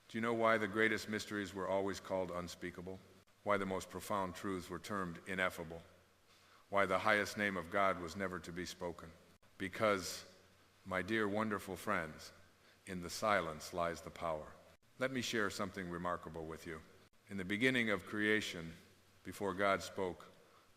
Do you know why the greatest mysteries were always called unspeakable? Why the most profound truths were termed ineffable? Why the highest name of God was never to be spoken? Because, my dear wonderful friends, in the silence lies the power. Let me share something remarkable with you. In the beginning of creation, before God spoke,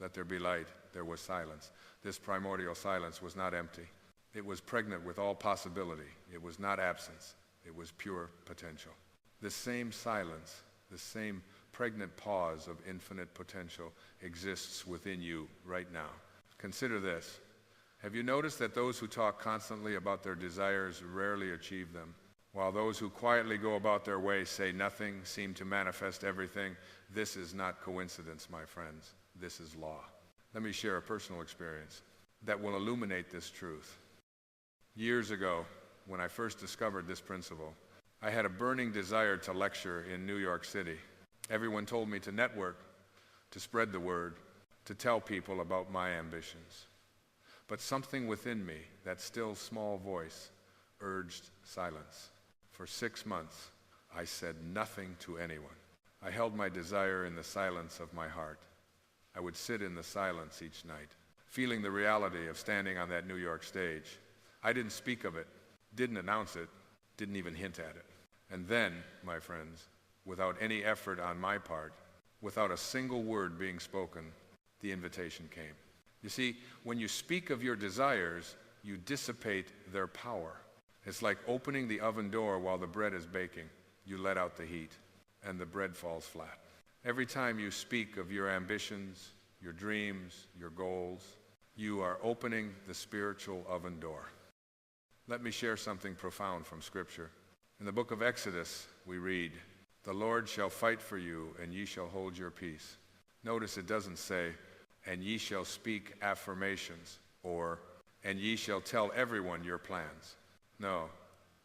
"Let there be light," there was silence. This primordial silence was not empty. It was pregnant with all possibility. It was not absence. It was pure potential. This same silence, this same pregnant pause of infinite potential exists within you right now. Consider this. Have you noticed that those who talk constantly about their desires rarely achieve them, while those who quietly go about their way, say nothing, seem to manifest everything? This is not coincidence, my friends. This is law. Let me share a personal experience that will illuminate this truth. Years ago, when I first discovered this principle, I had a burning desire to lecture in New York City. Everyone told me to network, to spread the word, to tell people about my ambitions. But something within me, that still small voice, urged silence. For 6 months, I said nothing to anyone. I held my desire in the silence of my heart. I would sit in the silence each night, feeling the reality of standing on that New York stage. I didn't speak of it, didn't announce it, didn't even hint at it. And then, my friends, without any effort on my part, without a single word being spoken, the invitation came. You see, when you speak of your desires, you dissipate their power. It's like opening the oven door while the bread is baking. You let out the heat, and the bread falls flat. Every time you speak of your ambitions, your dreams, your goals, you are opening the spiritual oven door. Let me share something profound from Scripture. In the book of Exodus, we read, "The Lord shall fight for you, and ye shall hold your peace." Notice it doesn't say, "and ye shall speak affirmations," or, "and ye shall tell everyone your plans." No,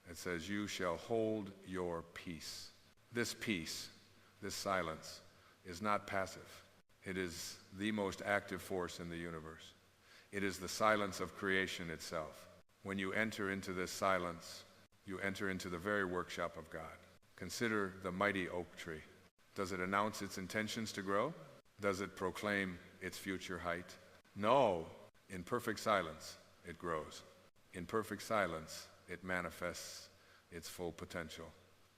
it says, "you shall hold your peace." This peace, this silence, is not passive. It is the most active force in the universe. It is the silence of creation itself. When you enter into this silence, you enter into the very workshop of God. Consider the mighty oak tree. Does it announce its intentions to grow? Does it proclaim its future height? No. In perfect silence, it grows. In perfect silence, it manifests its full potential.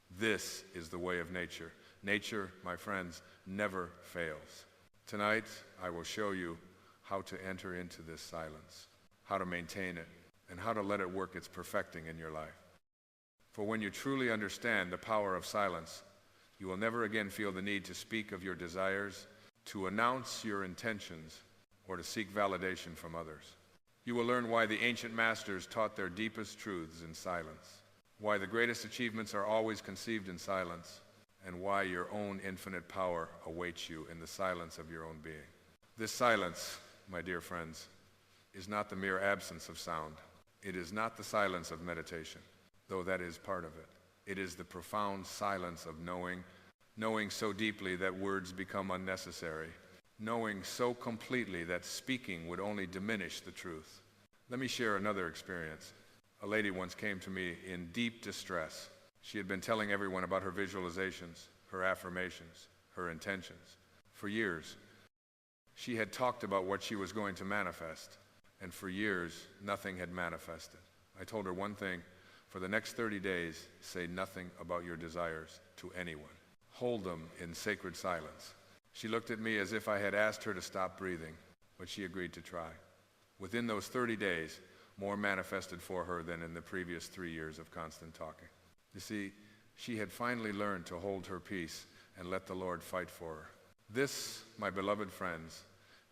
This is the way of nature. Nature, my friends, never fails. Tonight, I will show you how to enter into this silence, how to maintain it, and how to let it work its perfecting in your life. For when you truly understand the power of silence, you will never again feel the need to speak of your desires, to announce your intentions, or to seek validation from others. You will learn why the ancient masters taught their deepest truths in silence, why the greatest achievements are always conceived in silence, and why your own infinite power awaits you in the silence of your own being. This silence, my dear friends, is not the mere absence of sound. It is not the silence of meditation, though that is part of it. It is the profound silence of knowing so deeply that words become unnecessary, knowing so completely that speaking would only diminish the truth. Let me share another experience. A lady once came to me in deep distress. She had been telling everyone about her visualizations, her affirmations, her intentions. For years, she had talked about what she was going to manifest, and for years, nothing had manifested. I told her one thing: for the next 30 days, say nothing about your desires to anyone. Hold them in sacred silence. She looked at me as if I had asked her to stop breathing, but she agreed to try. Within those 30 days, more manifested for her than in the previous 3 years of constant talking. You see, she had finally learned to hold her peace and let the Lord fight for her. This, my beloved friends,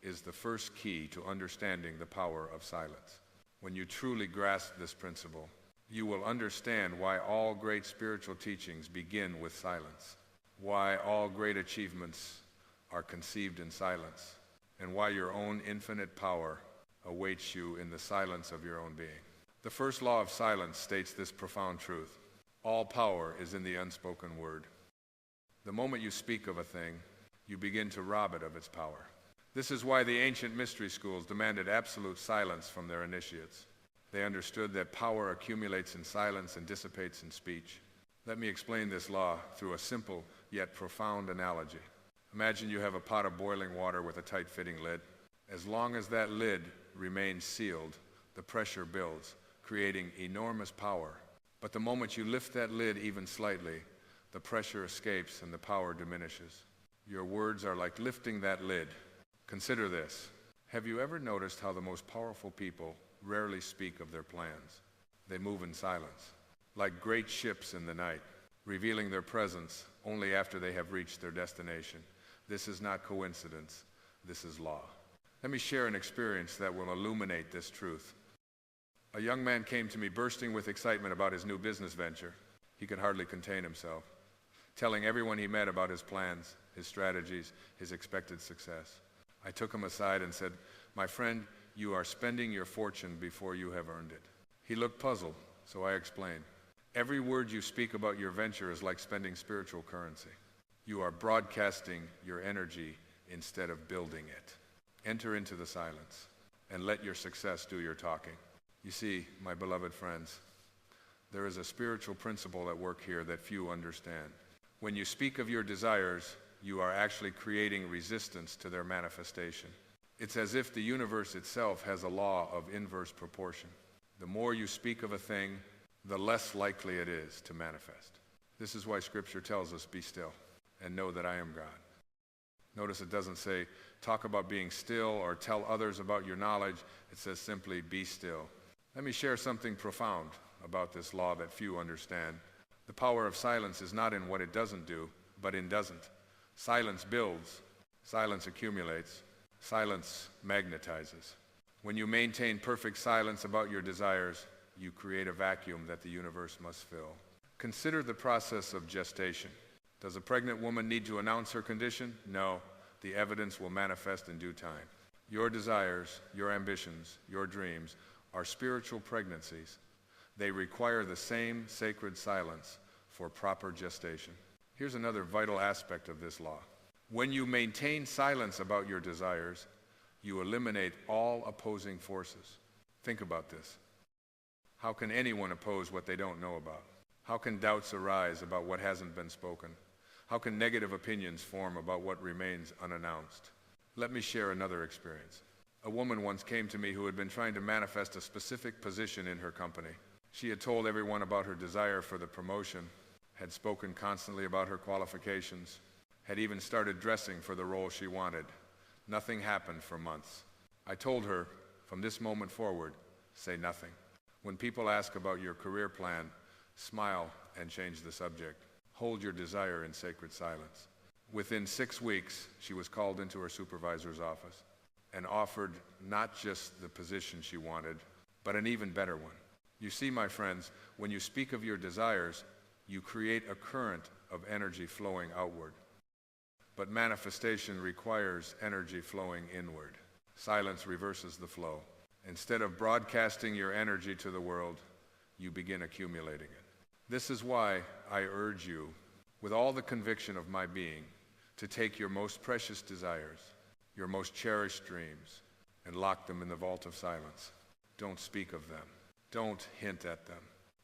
is the first key to understanding the power of silence. When you truly grasp this principle, you will understand why all great spiritual teachings begin with silence, why all great achievements are conceived in silence, and why your own infinite power awaits you in the silence of your own being. The first law of silence states this profound truth: all power is in the unspoken word. The moment you speak of a thing, you begin to rob it of its power. This is why the ancient mystery schools demanded absolute silence from their initiates. They understood that power accumulates in silence and dissipates in speech. Let me explain this law through a simple yet profound analogy. Imagine you have a pot of boiling water with a tight-fitting lid. As long as that lid remains sealed, the pressure builds, creating enormous power. But the moment you lift that lid even slightly, the pressure escapes and the power diminishes. Your words are like lifting that lid. Consider this. Have you ever noticed how the most powerful people rarely speak of their plans? They move in silence, like great ships in the night, revealing their presence only after they have reached their destination. This is not coincidence. This is law. Let me share an experience that will illuminate this truth. A young man came to me bursting with excitement about his new business venture. He could hardly contain himself, telling everyone he met about his plans, his strategies, his expected success. I took him aside and said, "My friend, you are spending your fortune before you have earned it." He looked puzzled, so I explained. Every word you speak about your venture is like spending spiritual currency. You are broadcasting your energy instead of building it. Enter into the silence and let your success do your talking. You see, my beloved friends, there is a spiritual principle at work here that few understand. When you speak of your desires, you are actually creating resistance to their manifestation. It's as if the universe itself has a law of inverse proportion. The more you speak of a thing, the less likely it is to manifest. This is why Scripture tells us, "Be still and know that I am God." Notice it doesn't say, talk about being still or tell others about your knowledge. It says simply, be still. Let me share something profound about this law that few understand. The power of silence is not in what it doesn't do, but in doesn't. Silence builds, silence accumulates, silence magnetizes. When you maintain perfect silence about your desires, you create a vacuum that the universe must fill. Consider the process of gestation. Does a pregnant woman need to announce her condition? No. The evidence will manifest in due time. Your desires, your ambitions, your dreams are spiritual pregnancies. They require the same sacred silence for proper gestation. Here's another vital aspect of this law. When you maintain silence about your desires, you eliminate all opposing forces. Think about this. How can anyone oppose what they don't know about? How can doubts arise about what hasn't been spoken? How can negative opinions form about what remains unannounced? Let me share another experience. A woman once came to me who had been trying to manifest a specific position in her company. She had told everyone about her desire for the promotion, had spoken constantly about her qualifications, had even started dressing for the role she wanted. Nothing happened for months. I told her, from this moment forward, say nothing. When people ask about your career plan, smile and change the subject. Hold your desire in sacred silence. Within 6 weeks, she was called into her supervisor's office and offered not just the position she wanted, but an even better one. You see, my friends, when you speak of your desires, you create a current of energy flowing outward. But manifestation requires energy flowing inward. Silence reverses the flow. Instead of broadcasting your energy to the world, you begin accumulating it. This is why I urge you, with all the conviction of my being, to take your most precious desires, your most cherished dreams, and lock them in the vault of silence. Don't speak of them. Don't hint at them.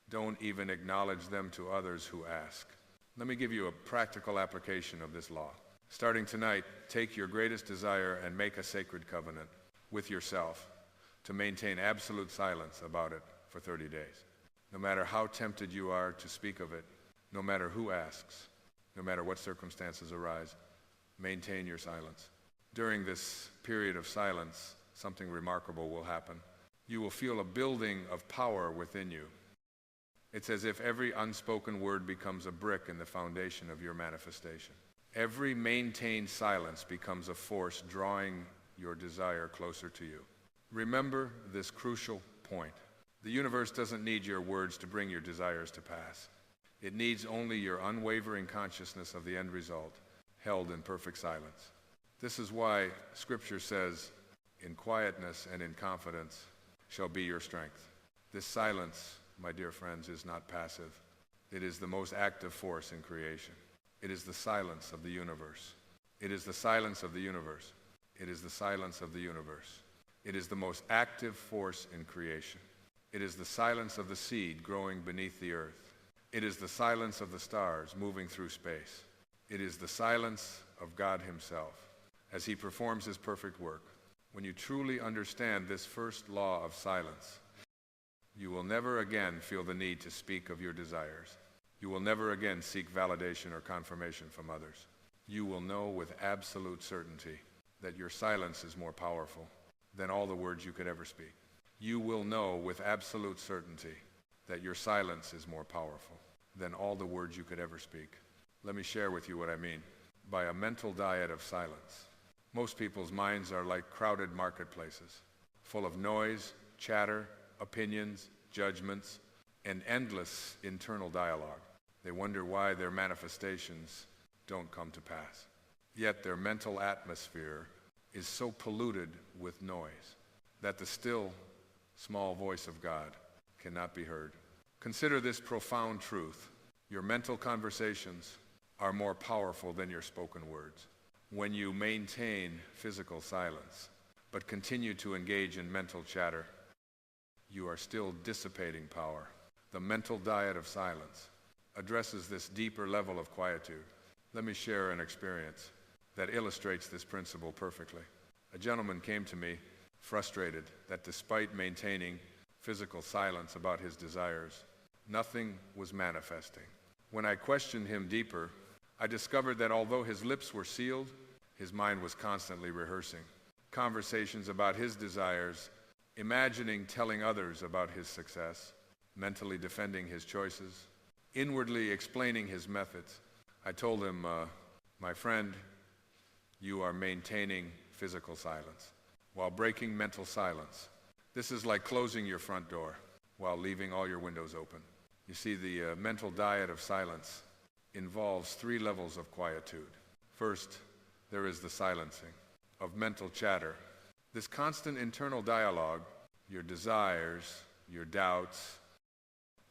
Don't even acknowledge them to others who ask. Let me give you a practical application of this law. Starting tonight, take your greatest desire and make a sacred covenant with yourself to maintain absolute silence about it for 30 days. No matter how tempted you are to speak of it, no matter who asks, no matter what circumstances arise, maintain your silence. During this period of silence, something remarkable will happen. You will feel a building of power within you. It's as if every unspoken word becomes a brick in the foundation of your manifestation. Every maintained silence becomes a force drawing your desire closer to you. Remember this crucial point. The universe doesn't need your words to bring your desires to pass. It needs only your unwavering consciousness of the end result, held in perfect silence. This is why Scripture says, "In quietness and in confidence shall be your strength." This silence, my dear friends, is not passive. It is the most active force in creation. It is the silence of the universe. It is the silence of the universe. It is the silence of the universe. It is the most active force in creation. It is the silence of the seed growing beneath the earth. It is the silence of the stars moving through space. It is the silence of God himself as he performs his perfect work. When you truly understand this first law of silence, you will never again feel the need to speak of your desires. You will never again seek validation or confirmation from others. You will know with absolute certainty that your silence is more powerful than all the words you could ever speak. You will know with absolute certainty that your silence is more powerful than all the words you could ever speak. Let me share with you what I mean by a mental diet of silence. Most people's minds are like crowded marketplaces, full of noise, chatter, opinions, judgments, and endless internal dialogue. They wonder why their manifestations don't come to pass. Yet their mental atmosphere is so polluted with noise that the still, small voice of God cannot be heard. Consider this profound truth. Your mental conversations are more powerful than your spoken words. When you maintain physical silence, but continue to engage in mental chatter, you are still dissipating power. The mental diet of silence addresses this deeper level of quietude. Let me share an experience that illustrates this principle perfectly. A gentleman came to me frustrated that despite maintaining physical silence about his desires, nothing was manifesting. When I questioned him deeper, I discovered that although his lips were sealed, his mind was constantly rehearsing conversations about his desires, imagining telling others about his success, mentally defending his choices, inwardly explaining his methods. I told him, my friend, you are maintaining physical silence while breaking mental silence. This is like closing your front door while leaving all your windows open. You see, the mental diet of silence involves 3 levels of quietude. First, there is the silencing of mental chatter. This constant internal dialogue, your desires, your doubts,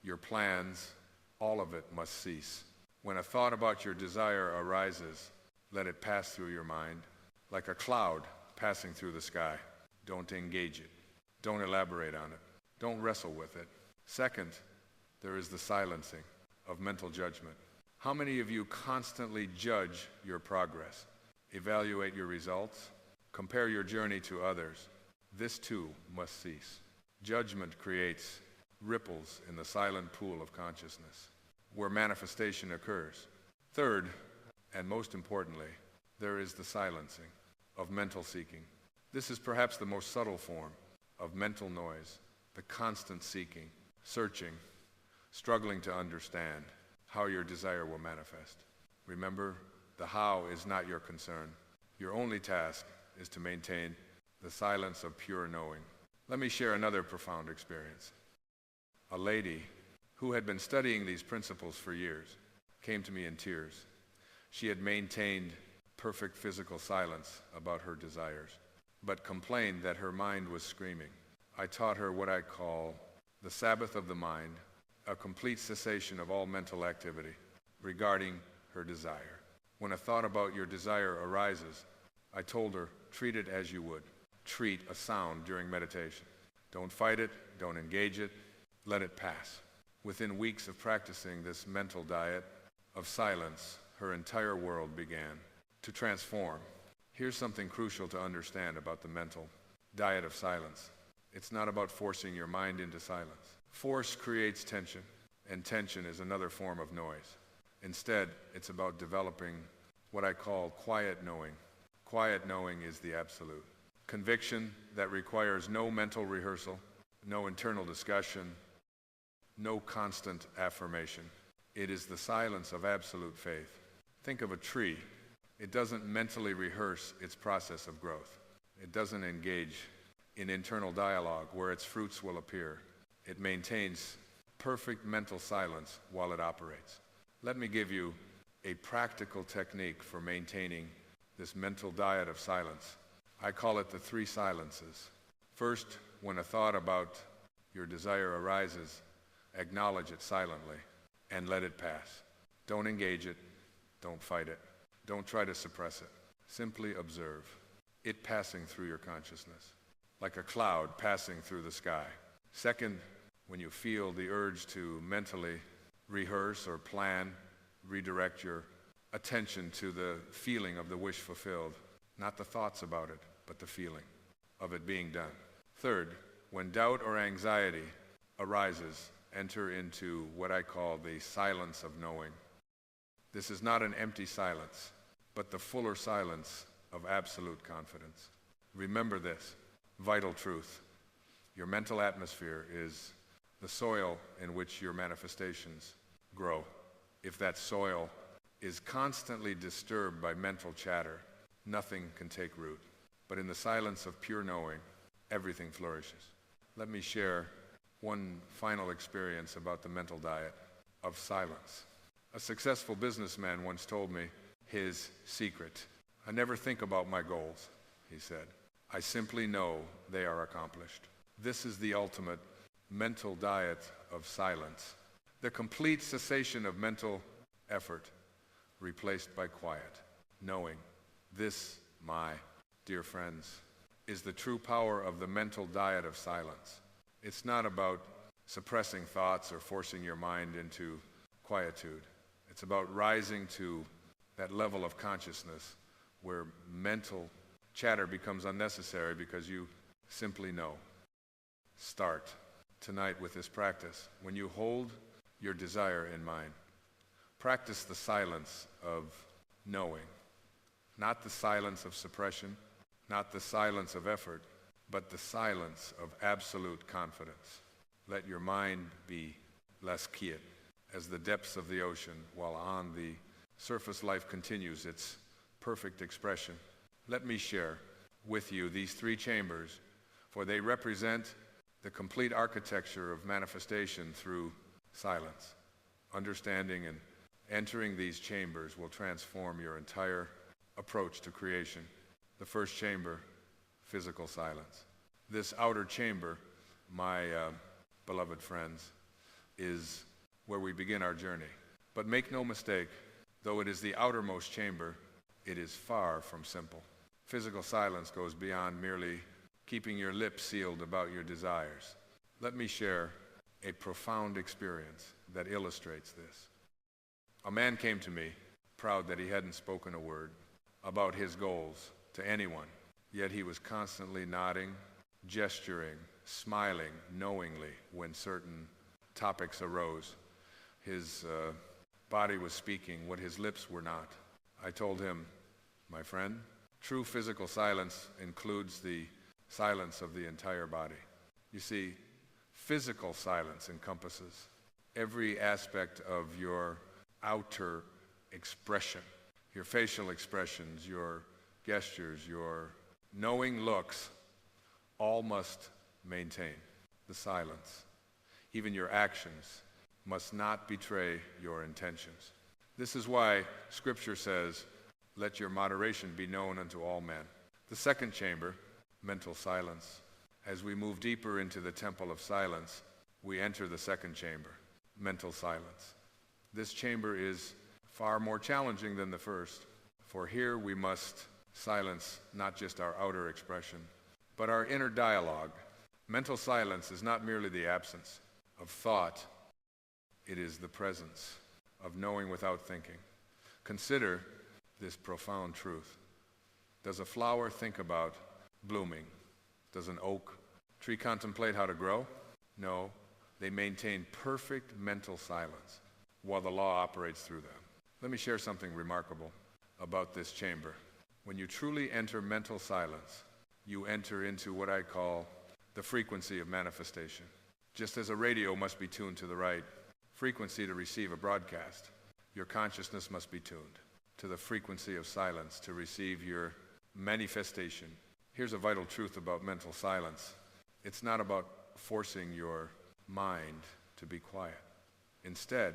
your plans, all of it must cease. When a thought about your desire arises, let it pass through your mind like a cloud passing through the sky. Don't engage it. Don't elaborate on it. Don't wrestle with it. Second, there is the silencing of mental judgment. How many of you constantly judge your progress, evaluate your results, compare your journey to others? This too must cease. Judgment creates ripples in the silent pool of consciousness where manifestation occurs. Third, and most importantly, there is the silencing of mental seeking. This is perhaps the most subtle form of mental noise, the constant seeking, searching, struggling to understand how your desire will manifest. Remember, the how is not your concern. Your only task is to maintain the silence of pure knowing. Let me share another profound experience. A lady who had been studying these principles for years came to me in tears. She had maintained perfect physical silence about her desires, but complained that her mind was screaming. I taught her what I call the Sabbath of the mind, a complete cessation of all mental activity regarding her desire. When a thought about your desire arises, I told her, treat it as you would treat a sound during meditation. Don't fight it, don't engage it, let it pass. Within weeks of practicing this mental diet of silence, her entire world began to transform. Here's something crucial to understand about the mental diet of silence. It's not about forcing your mind into silence. Force creates tension, and tension is another form of noise. Instead, it's about developing what I call quiet knowing. Quiet knowing is the absolute. Conviction that requires no mental rehearsal, no internal discussion, no constant affirmation. It is the silence of absolute faith. Think of a tree. It doesn't mentally rehearse its process of growth. It doesn't engage in internal dialogue where its fruits will appear. It maintains perfect mental silence while it operates. Let me give you a practical technique for maintaining this mental diet of silence. I call it the 3 silences. First, when a thought about your desire arises, acknowledge it silently and let it pass. Don't engage it. Don't fight it. Don't try to suppress it. Simply observe it passing through your consciousness, like a cloud passing through the sky. Second, when you feel the urge to mentally rehearse or plan, redirect your attention to the feeling of the wish fulfilled, not the thoughts about it, but the feeling of it being done. Third, when doubt or anxiety arises, enter into what I call the silence of knowing. This is not an empty silence, but the fuller silence of absolute confidence. Remember this vital truth. Your mental atmosphere is the soil in which your manifestations grow. If that soil is constantly disturbed by mental chatter, nothing can take root. But in the silence of pure knowing, everything flourishes. Let me share one final experience about the mental diet of silence. A successful businessman once told me his secret. I never think about my goals, he said. I simply know they are accomplished. This is the ultimate mental diet of silence. The complete cessation of mental effort replaced by quiet, knowing. This, my dear friends, is the true power of the mental diet of silence. It's not about suppressing thoughts or forcing your mind into quietude. It's about rising to that level of consciousness where mental chatter becomes unnecessary because you simply know. Start tonight with this practice. When you hold your desire in mind, practice the silence of knowing, not the silence of suppression, not the silence of effort, but the silence of absolute confidence. Let your mind be less quiet as the depths of the ocean, while on the surface life continues its perfect expression. Let me share with you these three chambers, for they represent the complete architecture of manifestation through silence. Understanding and entering these chambers will transform your entire approach to creation. The first chamber, physical silence. This outer chamber, my beloved friends, is where we begin our journey. But make no mistake, though it is the outermost chamber, it is far from simple. Physical silence goes beyond merely keeping your lips sealed about your desires. Let me share a profound experience that illustrates this. A man came to me, proud that he hadn't spoken a word about his goals to anyone, yet he was constantly nodding, gesturing, smiling knowingly when certain topics arose. His body was speaking what his lips were not. I told him, my friend, true physical silence includes the silence of the entire body. You see, physical silence encompasses every aspect of your outer expression, your facial expressions, your gestures, your knowing looks, all must maintain the silence. Even your actions must not betray your intentions. This is why Scripture says, let your moderation be known unto all men. The second chamber, mental silence. As we move deeper into the temple of silence, we enter the second chamber, mental silence. This chamber is far more challenging than the first, for here we must silence not just our outer expression, but our inner dialogue. Mental silence is not merely the absence of thought, it is the presence of knowing without thinking. Consider this profound truth. Does a flower think about blooming? Does an oak tree contemplate how to grow? No, they maintain perfect mental silence while the law operates through them. Let me share something remarkable about this chamber. When you truly enter mental silence, you enter into what I call the frequency of manifestation. Just as a radio must be tuned to the right frequency to receive a broadcast, your consciousness must be tuned to the frequency of silence to receive your manifestation. Here's a vital truth about mental silence. It's not about forcing your mind to be quiet. Instead,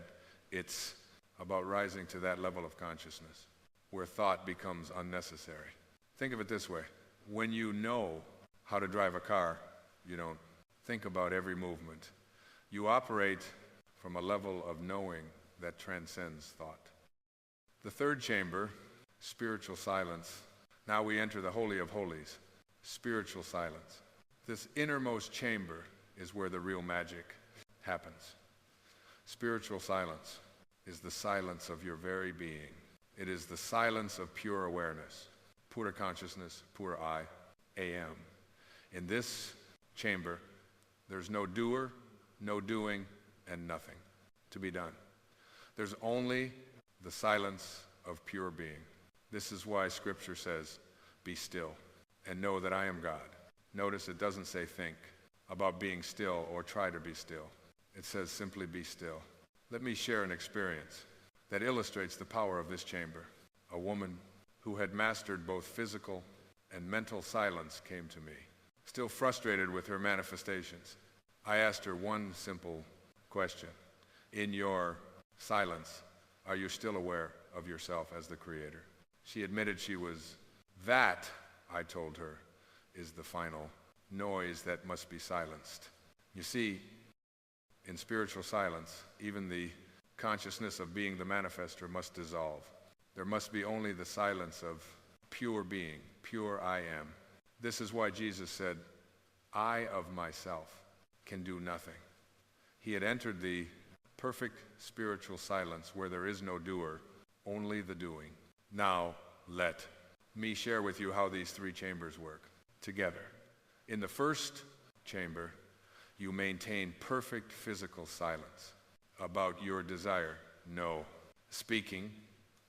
it's about rising to that level of consciousness where thought becomes unnecessary. Think of it this way. When you know how to drive a car, you don't think about every movement. You operate from a level of knowing that transcends thought. The third chamber, spiritual silence. Now we enter the Holy of Holies, spiritual silence. This innermost chamber is where the real magic happens. Spiritual silence is the silence of your very being. It is the silence of pure awareness, pura consciousness, pura I, AM. In this chamber, there's no doer, no doing, and nothing to be done. There's only the silence of pure being. This is why Scripture says, be still and know that I am God. Notice it doesn't say think about being still or try to be still. It says simply be still. Let me share an experience that illustrates the power of this chamber. A woman who had mastered both physical and mental silence came to me, still frustrated with her manifestations. I asked her one simple question. In your silence, are you still aware of yourself as the creator? She admitted she was. That, I told her, is the final noise that must be silenced. You see, in spiritual silence, even the consciousness of being the manifester must dissolve. There must be only the silence of pure being, pure I am. This is why Jesus said, I of myself can do nothing. He had entered the perfect spiritual silence where there is no doer, only the doing. Now, let me share with you how these three chambers work together. In the first chamber, you maintain perfect physical silence about your desire. No speaking,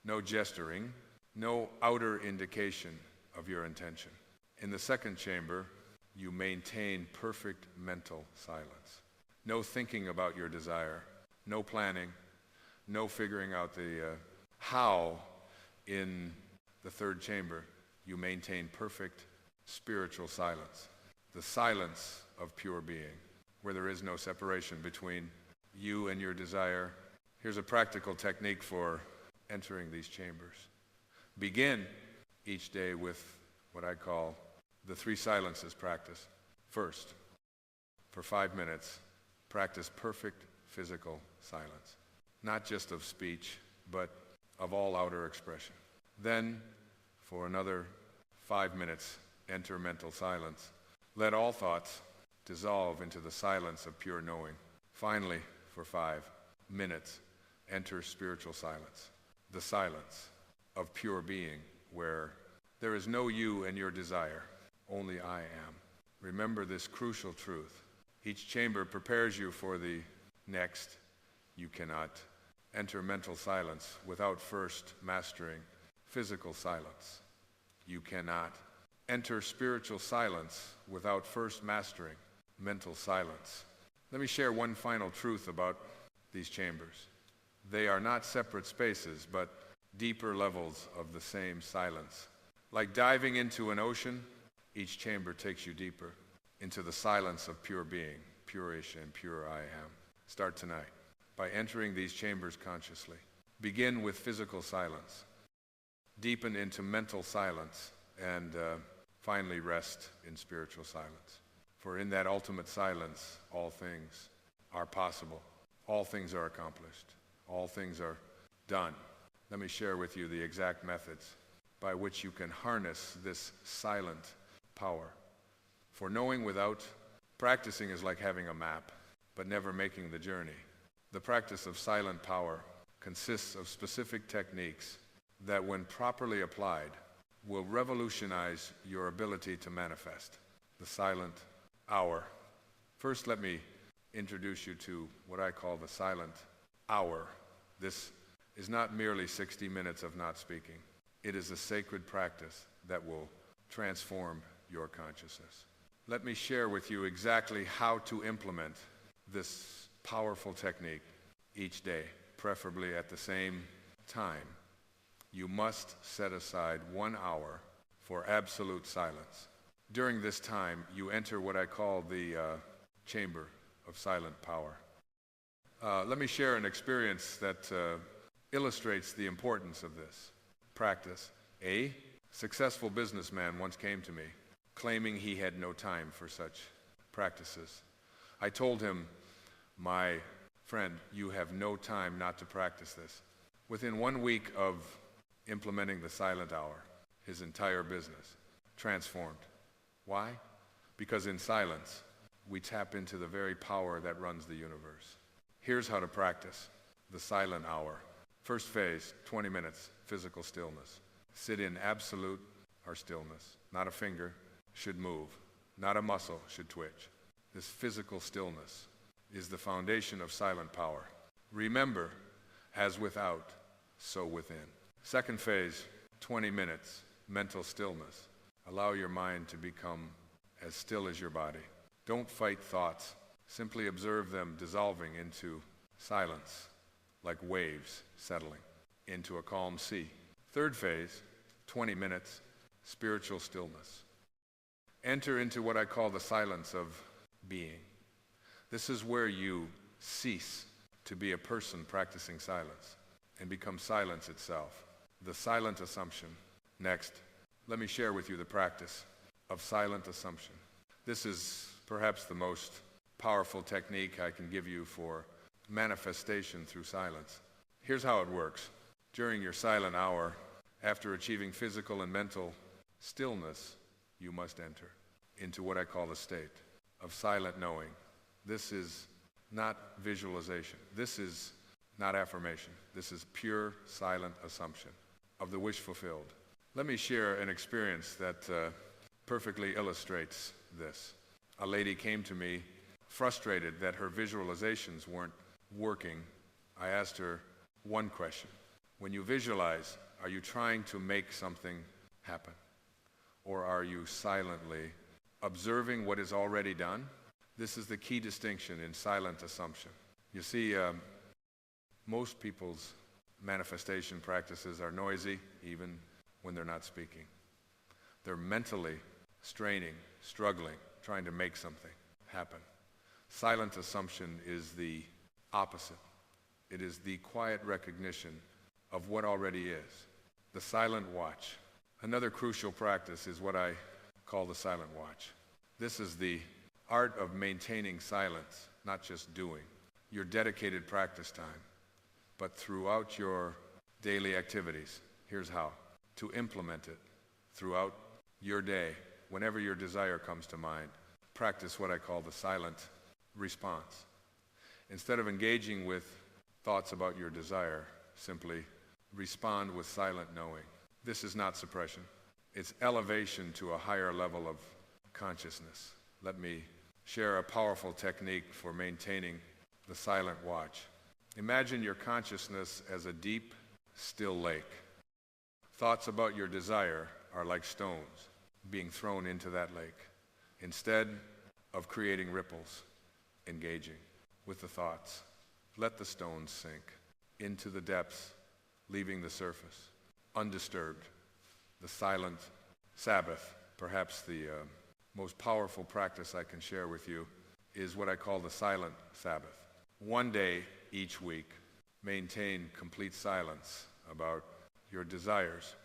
no gesturing, no outer indication of your intention. In the second chamber, you maintain perfect mental silence. No thinking about your desire, no planning, no figuring out the how. In the third chamber, you maintain perfect spiritual silence, the silence of pure being, where there is no separation between you and your desire. Here's a practical technique for entering these chambers. Begin each day with what I call the three silences practice. First, for 5 minutes, practice perfect physical silence, not just of speech, but of all outer expression. Then, for another 5 minutes, enter mental silence. Let all thoughts dissolve into the silence of pure knowing. Finally, for 5 minutes, enter spiritual silence, the silence of pure being, where there is no you and your desire, only I am. Remember this crucial truth. Each chamber prepares you for the next. You cannot enter mental silence without first mastering physical silence. You cannot enter spiritual silence without first mastering mental silence. Let me share one final truth about these chambers. They are not separate spaces, but deeper levels of the same silence. Like diving into an ocean, each chamber takes you deeper into the silence of pure being, pure-ish and pure I am. Start tonight by entering these chambers consciously. Begin with physical silence. Deepen into mental silence, and finally rest in spiritual silence. For in that ultimate silence, all things are possible. All things are accomplished. All things are done. Let me share with you the exact methods by which you can harness this silent power. For knowing without practicing is like having a map, but never making the journey. The practice of silent power consists of specific techniques that, when properly applied, will revolutionize your ability to manifest the silent hour. First, let me introduce you to what I call the silent hour. This is not merely 60 minutes of not speaking. It is a sacred practice that will transform your consciousness. Let me share with you exactly how to implement this powerful technique each day, preferably at the same time. You must set aside 1 hour for absolute silence. During this time, you enter what I call the chamber of silent power. Let me share an experience that illustrates the importance of this practice. A successful businessman once came to me, claiming he had no time for such practices. I told him, my friend, you have no time not to practice this. Within 1 week of implementing the silent hour, his entire business transformed. Why? Because in silence, we tap into the very power that runs the universe. Here's how to practice the silent hour. First phase, 20 minutes, physical stillness. Sit in absolute or stillness. Not a finger should move. Not a muscle should twitch. This physical stillness is the foundation of silent power. Remember, as without, so within. Second phase, 20 minutes, mental stillness. Allow your mind to become as still as your body. Don't fight thoughts. Simply observe them dissolving into silence, like waves settling into a calm sea. Third phase, 20 minutes, spiritual stillness. Enter into what I call the silence of being. This is where you cease to be a person practicing silence and become silence itself, the silent assumption. Next, let me share with you the practice of silent assumption. This is perhaps the most powerful technique I can give you for manifestation through silence. Here's how it works. During your silent hour, after achieving physical and mental stillness, you must enter into what I call the state of silent knowing. This is not visualization. This is not affirmation. This is pure silent assumption of the wish fulfilled. Let me share an experience that perfectly illustrates this. A lady came to me frustrated that her visualizations weren't working. I asked her one question. When you visualize, are you trying to make something happen? Or are you silently observing what is already done? This is the key distinction in silent assumption. You see, most people's manifestation practices are noisy, even when they're not speaking. They're mentally straining, struggling, trying to make something happen. Silent assumption is the opposite. It is the quiet recognition of what already is, the silent watch. Another crucial practice is what I call the silent watch. This is the art of maintaining silence, not just doing, your dedicated practice time, but throughout your daily activities. Here's how. To implement it throughout your day, whenever your desire comes to mind, practice what I call the silent response. Instead of engaging with thoughts about your desire, simply respond with silent knowing. This is not suppression. It's elevation to a higher level of consciousness. Let me share a powerful technique for maintaining the silent watch. Imagine your consciousness as a deep, still lake. Thoughts about your desire are like stones being thrown into that lake. Instead of creating ripples, engaging with the thoughts, let the stones sink into the depths, leaving the surface, undisturbed. The silent Sabbath, perhaps the most powerful practice I can share with you, is what I call the silent Sabbath. One day each week, maintain complete silence about your desires.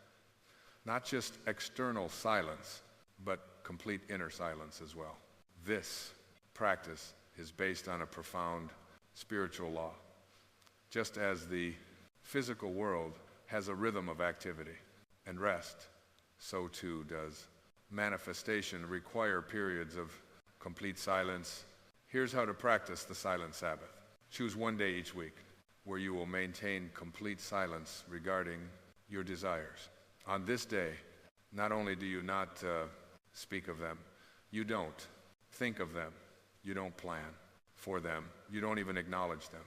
Not just external silence, but complete inner silence as well. This practice is based on a profound spiritual law. Just as the physical world has a rhythm of activity and rest, so too does manifestation require periods of complete silence. Here's how to practice the silent Sabbath. Choose one day each week where you will maintain complete silence regarding your desires. On this day, not only do you not speak of them, you don't think of them, you don't plan for them, you don't even acknowledge them.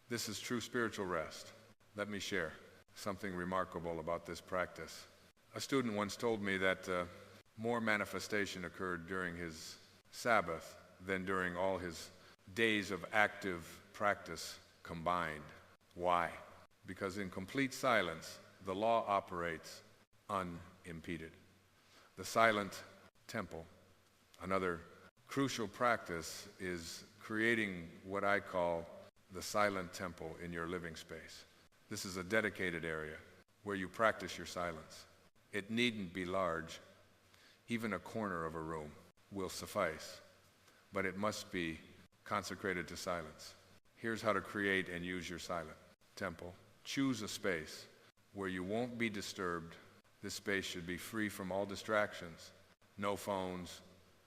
This is true spiritual rest. Let me share something remarkable about this practice. A student once told me that more manifestation occurred during his Sabbath than during all his days of active practice combined. Why? Because in complete silence, the law operates unimpeded. The silent temple, another crucial practice, is creating what I call the silent temple in your living space. This is a dedicated area where you practice your silence. It needn't be large. Even a corner of a room will suffice, but it must be consecrated to silence. Here's how to create and use your silent temple. Choose a space where you won't be disturbed. This space should be free from all distractions. No phones,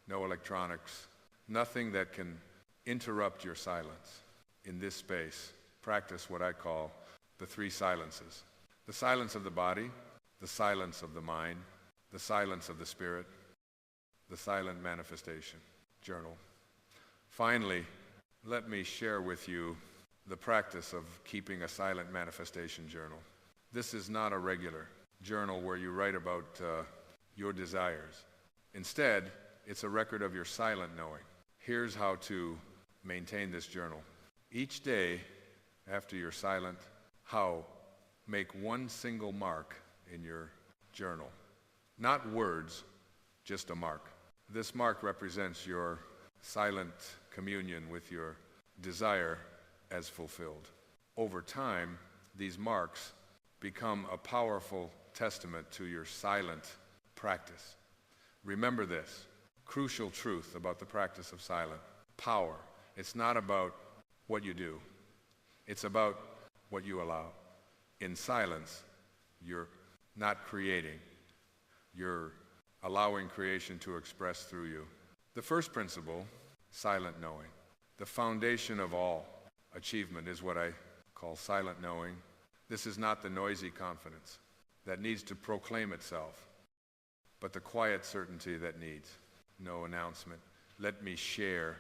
no electronics, nothing that can interrupt your silence. in this space, practice what I call the three silences. The silence of the body, the silence of the mind, the silence of the spirit, the silent manifestation. Journal. Finally, let me share with you the practice of keeping a silent manifestation journal. This is not a regular journal where you write about your desires. Instead, it's a record of your silent knowing. Here's how to maintain this journal. Each day, after your silent how, make one single mark in your journal. Not words, just a mark. This mark represents your silent communion with your desire as fulfilled. Over time, these marks become a powerful testament to your silent practice. Remember this crucial truth about the practice of silent power. It's not about what you do. It's about what you allow. In silence, you're not creating. You're allowing creation to express through you. The first principle, silent knowing. The foundation of all achievement is what I call silent knowing. This is not the noisy confidence that needs to proclaim itself, but the quiet certainty that needs no announcement. Let me share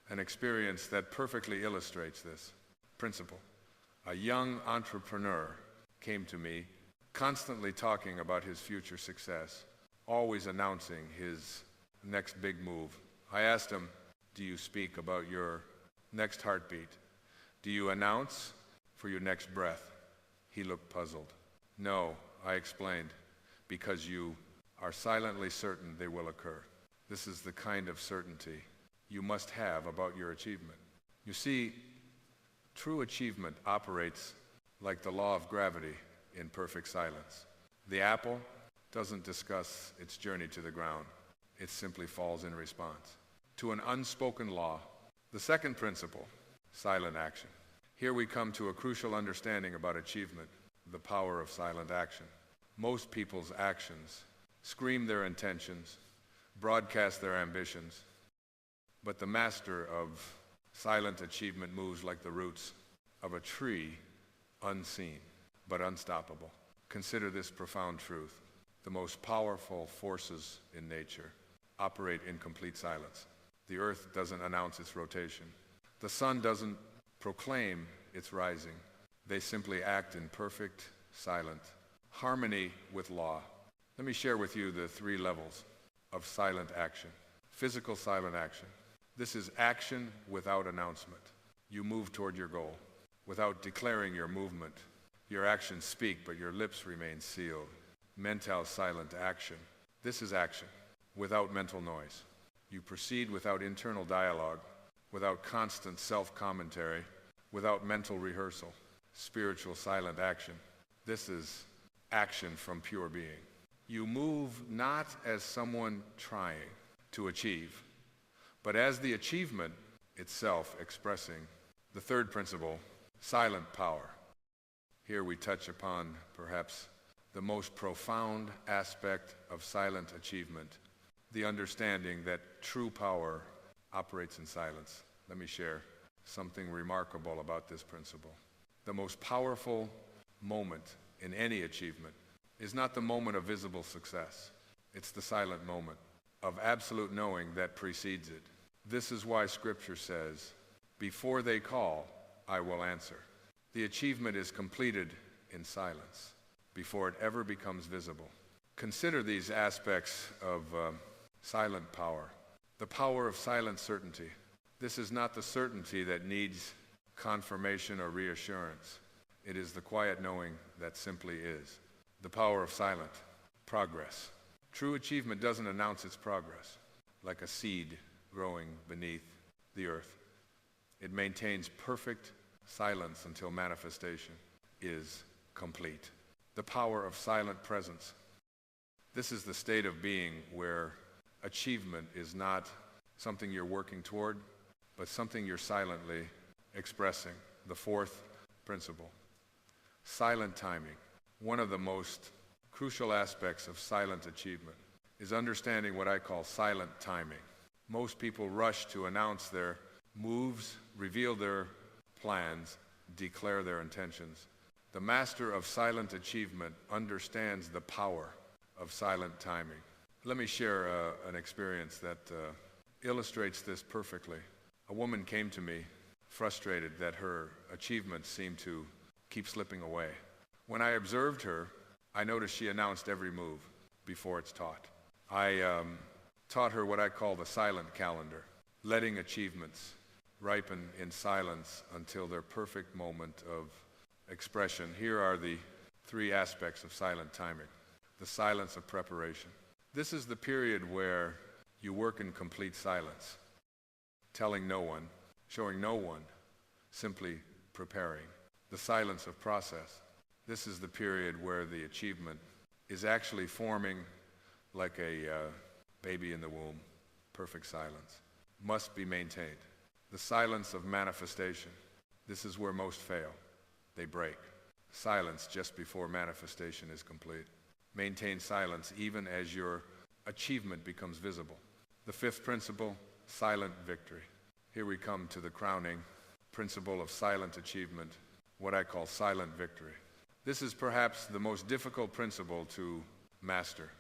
an experience that perfectly illustrates this principle. A young entrepreneur came to me, constantly talking about his future success, always announcing his next big move. I asked him, do you speak about your next heartbeat? Do you announce for your next breath? He looked puzzled. No, I explained, because you are silently certain they will occur. This is the kind of certainty you must have about your achievement. You see, true achievement operates like the law of gravity in perfect silence. The apple doesn't discuss its journey to the ground. It simply falls in response to an unspoken law. The second principle, silent action. Here we come to a crucial understanding about achievement, the power of silent action. Most people's actions scream their intentions, broadcast their ambitions, but the master of silent achievement moves like the roots of a tree, unseen but unstoppable. Consider this profound truth. The most powerful forces in nature operate in complete silence. The earth doesn't announce its rotation. The sun doesn't proclaim its rising. They simply act in perfect, silent harmony with law. Let me share with you the three levels of silent action. Physical silent action. This is action without announcement. You move toward your goal without declaring your movement. Your actions speak, but your lips remain sealed. Mental silent action. This is action without mental noise. You proceed without internal dialogue, without constant self-commentary, without mental rehearsal. Spiritual silent action. This is action from pure being. You move not as someone trying to achieve, but as the achievement itself expressing. The third principle, silent power. Here we touch upon perhaps the most profound aspect of silent achievement, the understanding that true power operates in silence. Let me share something remarkable about this principle. The most powerful moment in any achievement is not the moment of visible success. It's the silent moment of absolute knowing that precedes it. This is why Scripture says, "Before they call, I will answer." The achievement is completed in silence before it ever becomes visible. Consider these aspects of silent power. The power of silent certainty. This is not the certainty that needs confirmation or reassurance. It is the quiet knowing that simply is. The power of silent progress. True achievement doesn't announce its progress like a seed growing beneath the earth. It maintains perfect silence until manifestation is complete. The power of silent presence. This is the state of being where achievement is not something you're working toward, but something you're silently expressing. The fourth principle, silent timing. One of the most crucial aspects of silent achievement is understanding what I call silent timing. Most people rush to announce their moves, reveal their plans, declare their intentions. The master of silent achievement understands the power of silent timing. Let me share an experience that illustrates this perfectly. A woman came to me frustrated that her achievements seemed to keep slipping away. When I observed her, I noticed she announced every move before it's taught. I taught her what I call the silent calendar, letting achievements ripen in silence until their perfect moment of expression. Here are the 3 aspects of silent timing. The silence of preparation. This is the period where you work in complete silence, telling no one, showing no one, simply preparing. The silence of process. This is the period where the achievement is actually forming like a baby in the womb. Perfect silence. Must be maintained. The silence of manifestation. This is where most fail. They break. Silence just before manifestation is complete. Maintain silence even as your achievement becomes visible. The 5th principle, silent victory. Here we come to the crowning principle of silent achievement, what I call silent victory. This is perhaps the most difficult principle to master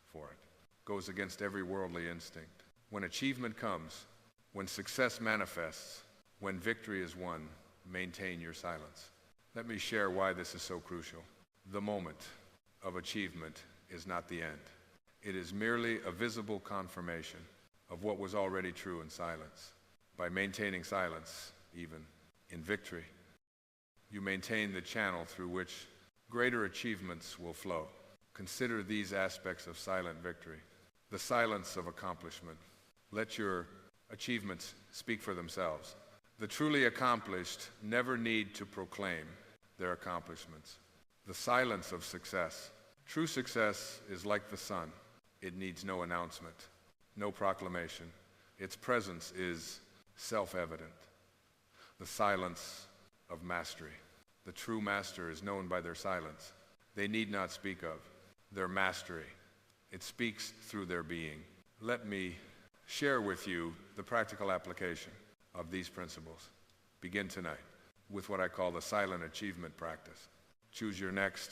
for it. Goes against every worldly instinct. When achievement comes, when success manifests, when victory is won, maintain your silence. Let me share why this is so crucial. The moment of achievement is not the end. It is merely a visible confirmation of what was already true in silence. By maintaining silence, even in victory, you maintain the channel through which greater achievements will flow. Consider these aspects of silent victory. The silence of accomplishment. Let your achievements speak for themselves. The truly accomplished never need to proclaim their accomplishments. The silence of success. True success is like the sun. It needs no announcement, no proclamation. Its presence is self-evident. The silence of mastery. The true master is known by their silence. They need not speak of their mastery. It speaks through their being. Let me share with you the practical application of these principles. Begin tonight with what I call the silent achievement practice. Choose your next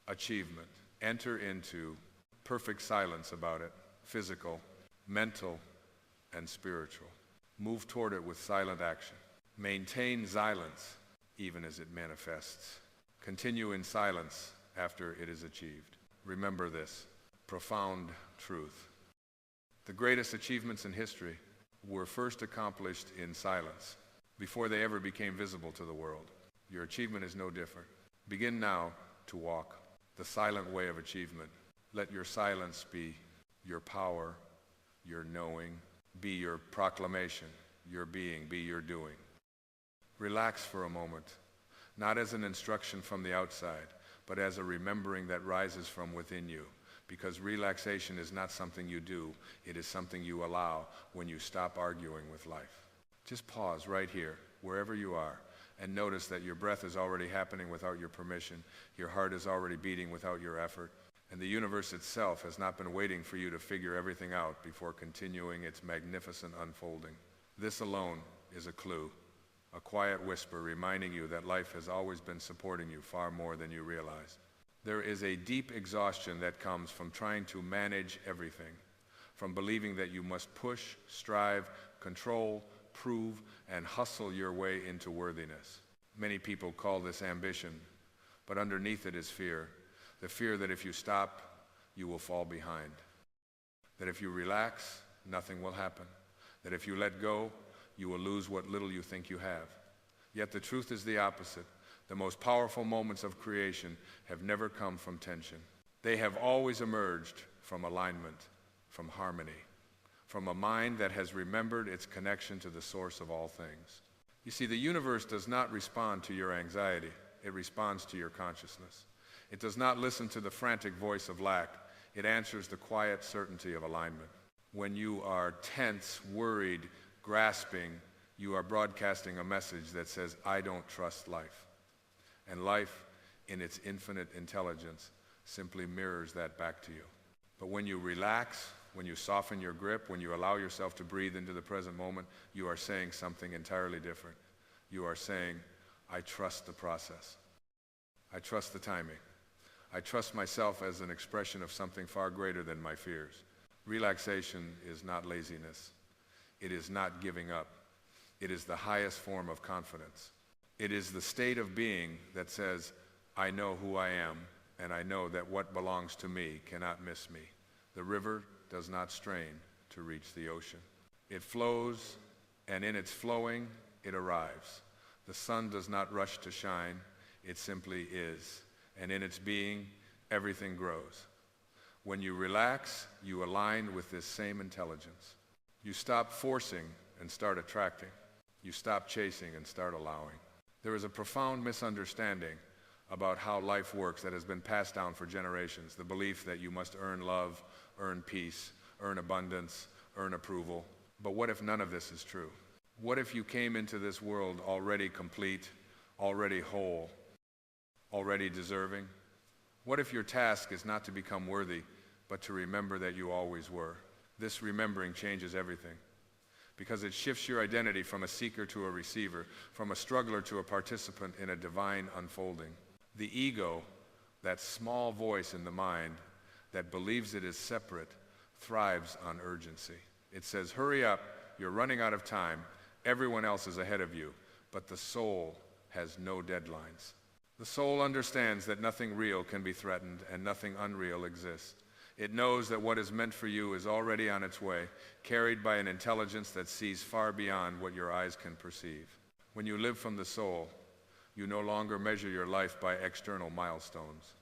achievement. Enter into perfect silence about it, physical, mental, and spiritual. Move toward it with silent action. Maintain silence even as it manifests. Continue in silence after it is achieved. Remember this profound truth. The greatest achievements in history were first accomplished in silence before they ever became visible to the world. Your achievement is no different. Begin now to walk the silent way of achievement. Let your silence be your power, your knowing, be your proclamation, your being, be your doing. Relax for a moment, not as an instruction from the outside, but as a remembering that rises from within you. Because relaxation is not something you do, it is something you allow when you stop arguing with life. Just pause right here, wherever you are, and notice that your breath is already happening without your permission, your heart is already beating without your effort, and the universe itself has not been waiting for you to figure everything out before continuing its magnificent unfolding. This alone is a clue, a quiet whisper reminding you that life has always been supporting you far more than you realize. There is a deep exhaustion that comes from trying to manage everything, from believing that you must push, strive, control, prove, and hustle your way into worthiness. Many people call this ambition, but underneath it is fear. The fear that if you stop, you will fall behind. That if you relax, nothing will happen. That if you let go, you will lose what little you think you have. Yet the truth is the opposite. The most powerful moments of creation have never come from tension. They have always emerged from alignment, from harmony, from a mind that has remembered its connection to the source of all things. You see, the universe does not respond to your anxiety. It responds to your consciousness. It does not listen to the frantic voice of lack. It answers the quiet certainty of alignment. When you are tense, worried, grasping, you are broadcasting a message that says, I don't trust life. And life, in its infinite intelligence, simply mirrors that back to you. But when you relax, when you soften your grip, when you allow yourself to breathe into the present moment, you are saying something entirely different. You are saying, I trust the process. I trust the timing. I trust myself as an expression of something far greater than my fears. Relaxation is not laziness. It is not giving up. It is the highest form of confidence. It is the state of being that says, I know who I am, and I know that what belongs to me cannot miss me. The river does not strain to reach the ocean. It flows, and in its flowing, it arrives. The sun does not rush to shine, it simply is. And in its being, everything grows. When you relax, you align with this same intelligence. You stop forcing and start attracting. You stop chasing and start allowing. There is a profound misunderstanding about how life works that has been passed down for generations. The belief that you must earn love, earn peace, earn abundance, earn approval. But what if none of this is true? What if you came into this world already complete, already whole, already deserving? What if your task is not to become worthy, but to remember that you always were? This remembering changes everything, because it shifts your identity from a seeker to a receiver, from a struggler to a participant in a divine unfolding. The ego, that small voice in the mind that believes it is separate, thrives on urgency. It says, hurry up, you're running out of time, everyone else is ahead of you. But the soul has no deadlines. The soul understands that nothing real can be threatened and nothing unreal exists. It knows that what is meant for you is already on its way, carried by an intelligence that sees far beyond what your eyes can perceive. When you live from the soul, you no longer measure your life by external milestones.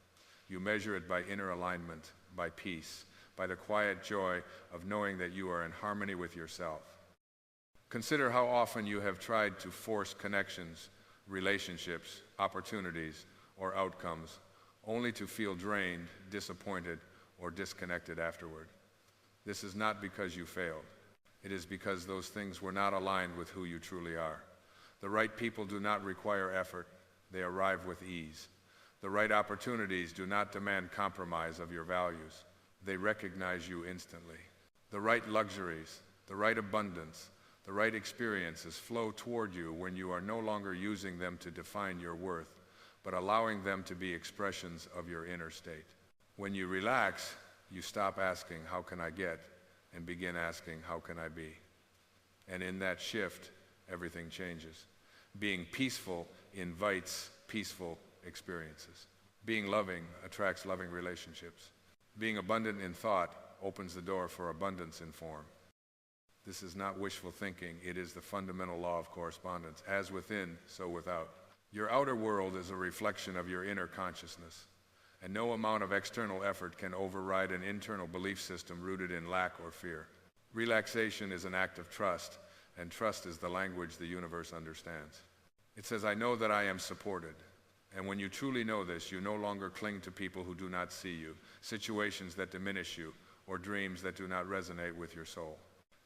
You measure it by inner alignment, by peace, by the quiet joy of knowing that you are in harmony with yourself. Consider how often you have tried to force connections, relationships, opportunities, or outcomes, only to feel drained, disappointed, or disconnected afterward. This is not because you failed. It is because those things were not aligned with who you truly are. The right people do not require effort. They arrive with ease. The right opportunities do not demand compromise of your values. They recognize you instantly. The right luxuries, the right abundance, the right experiences flow toward you when you are no longer using them to define your worth, but allowing them to be expressions of your inner state. When you relax, you stop asking, how can I get, and begin asking, how can I be? And in that shift, everything changes. Being peaceful invites peaceful experiences. Being loving attracts loving relationships. Being abundant in thought opens the door for abundance in form. This is not wishful thinking. It is the fundamental law of correspondence. As within, so without. Your outer world is a reflection of your inner consciousness, and no amount of external effort can override an internal belief system rooted in lack or fear. Relaxation is an act of trust, and trust is the language the universe understands. It says, I know that I am supported. And when you truly know this, you no longer cling to people who do not see you, situations that diminish you, or dreams that do not resonate with your soul.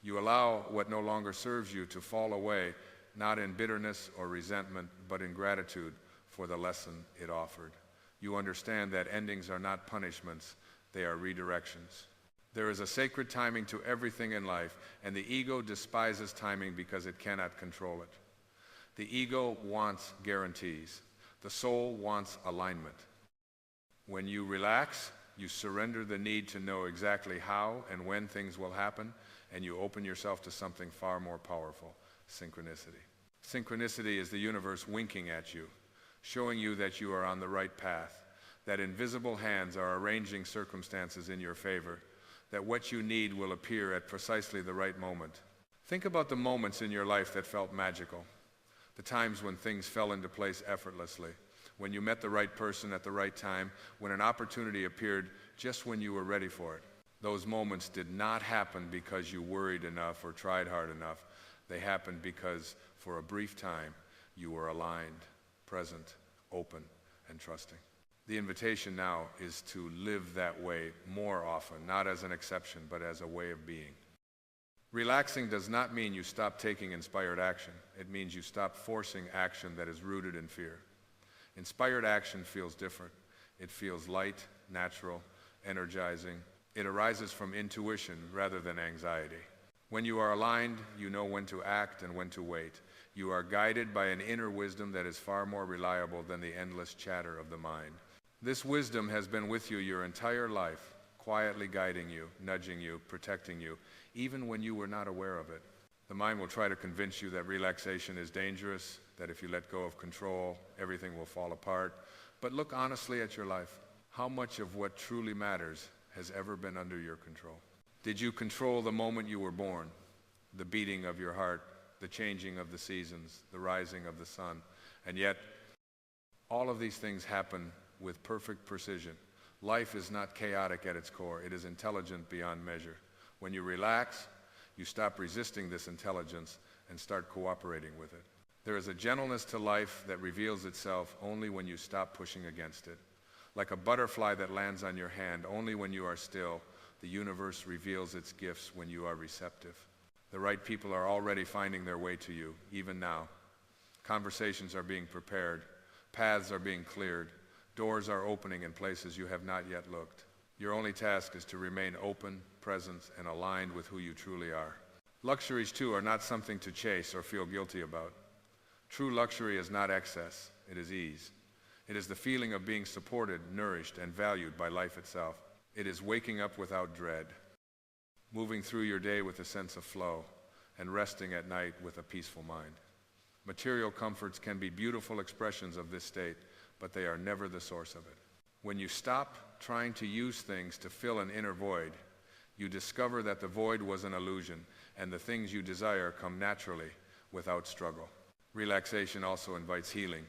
You allow what no longer serves you to fall away, not in bitterness or resentment, but in gratitude for the lesson it offered. You understand that endings are not punishments, they are redirections. There is a sacred timing to everything in life, and the ego despises timing because it cannot control it. The ego wants guarantees. The soul wants alignment. When you relax, you surrender the need to know exactly how and when things will happen, and you open yourself to something far more powerful, synchronicity. Synchronicity is the universe winking at you, showing you that you are on the right path, that invisible hands are arranging circumstances in your favor, that what you need will appear at precisely the right moment. Think about the moments in your life that felt magical, the times when things fell into place effortlessly, when you met the right person at the right time, when an opportunity appeared just when you were ready for it. Those moments did not happen because you worried enough or tried hard enough. They happened because, for a brief time, you were aligned, present, open, and trusting. The invitation now is to live that way more often, not as an exception, but as a way of being. Relaxing does not mean you stop taking inspired action. It means you stop forcing action that is rooted in fear. Inspired action feels different. It feels light, natural, energizing. It arises from intuition rather than anxiety. When you are aligned, you know when to act and when to wait. You are guided by an inner wisdom that is far more reliable than the endless chatter of the mind. This wisdom has been with you your entire life, quietly guiding you, nudging you, protecting you, even when you were not aware of it. The mind will try to convince you that relaxation is dangerous, that if you let go of control, everything will fall apart. But look honestly at your life. How much of what truly matters has ever been under your control? Did you control the moment you were born, the beating of your heart, the changing of the seasons, the rising of the sun? And yet, all of these things happen with perfect precision. Life is not chaotic at its core. It is intelligent beyond measure. When you relax, you stop resisting this intelligence and start cooperating with it. There is a gentleness to life that reveals itself only when you stop pushing against it. Like a butterfly that lands on your hand, only when you are still, the universe reveals its gifts when you are receptive. The right people are already finding their way to you, even now. Conversations are being prepared. Paths are being cleared. Doors are opening in places you have not yet looked. Your only task is to remain open, present, and aligned with who you truly are. Luxuries, too, are not something to chase or feel guilty about. True luxury is not excess, it is ease. It is the feeling of being supported, nourished, and valued by life itself. It is waking up without dread, moving through your day with a sense of flow, and resting at night with a peaceful mind. Material comforts can be beautiful expressions of this state, but they are never the source of it. When you stop trying to use things to fill an inner void, you discover that the void was an illusion, and the things you desire come naturally without struggle. Relaxation also invites healing.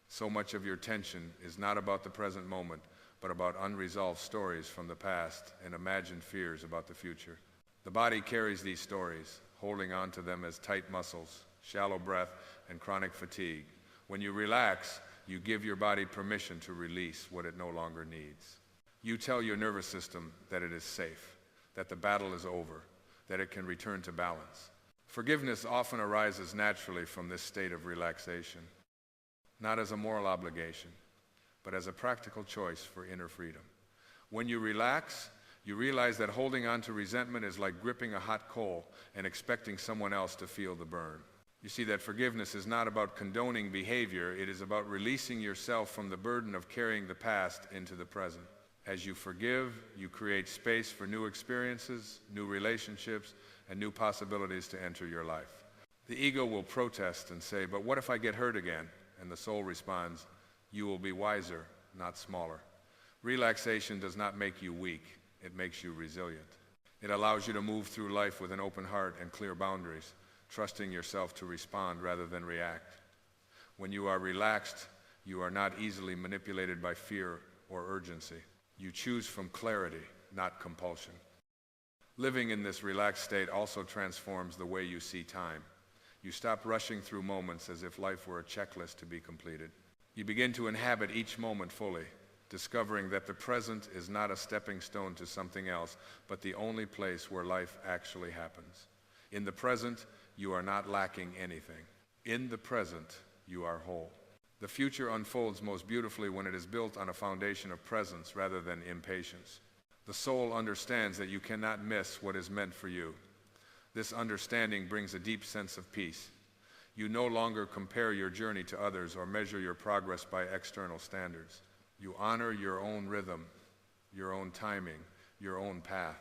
So much of your tension is not about the present moment, but about unresolved stories from the past and imagined fears about the future. The body carries these stories, holding on to them as tight muscles, shallow breath, and chronic fatigue. When you relax, you give your body permission to release what it no longer needs. You tell your nervous system that it is safe, that the battle is over, that it can return to balance. Forgiveness often arises naturally from this state of relaxation, not as a moral obligation, but as a practical choice for inner freedom. When you relax, you realize that holding on to resentment is like gripping a hot coal and expecting someone else to feel the burn. You see that forgiveness is not about condoning behavior, it is about releasing yourself from the burden of carrying the past into the present. As you forgive, you create space for new experiences, new relationships, and new possibilities to enter your life. The ego will protest and say, "But what if I get hurt again?" And the soul responds, "You will be wiser, not smaller." Relaxation does not make you weak, it makes you resilient. It allows you to move through life with an open heart and clear boundaries, trusting yourself to respond rather than react. When you are relaxed, you are not easily manipulated by fear or urgency. You choose from clarity, not compulsion. Living in this relaxed state also transforms the way you see time. You stop rushing through moments as if life were a checklist to be completed. You begin to inhabit each moment fully, discovering that the present is not a stepping stone to something else, but the only place where life actually happens. In the present, you are not lacking anything. In the present, you are whole. The future unfolds most beautifully when it is built on a foundation of presence rather than impatience. The soul understands that you cannot miss what is meant for you. This understanding brings a deep sense of peace. You no longer compare your journey to others or measure your progress by external standards. You honor your own rhythm, your own timing, your own path.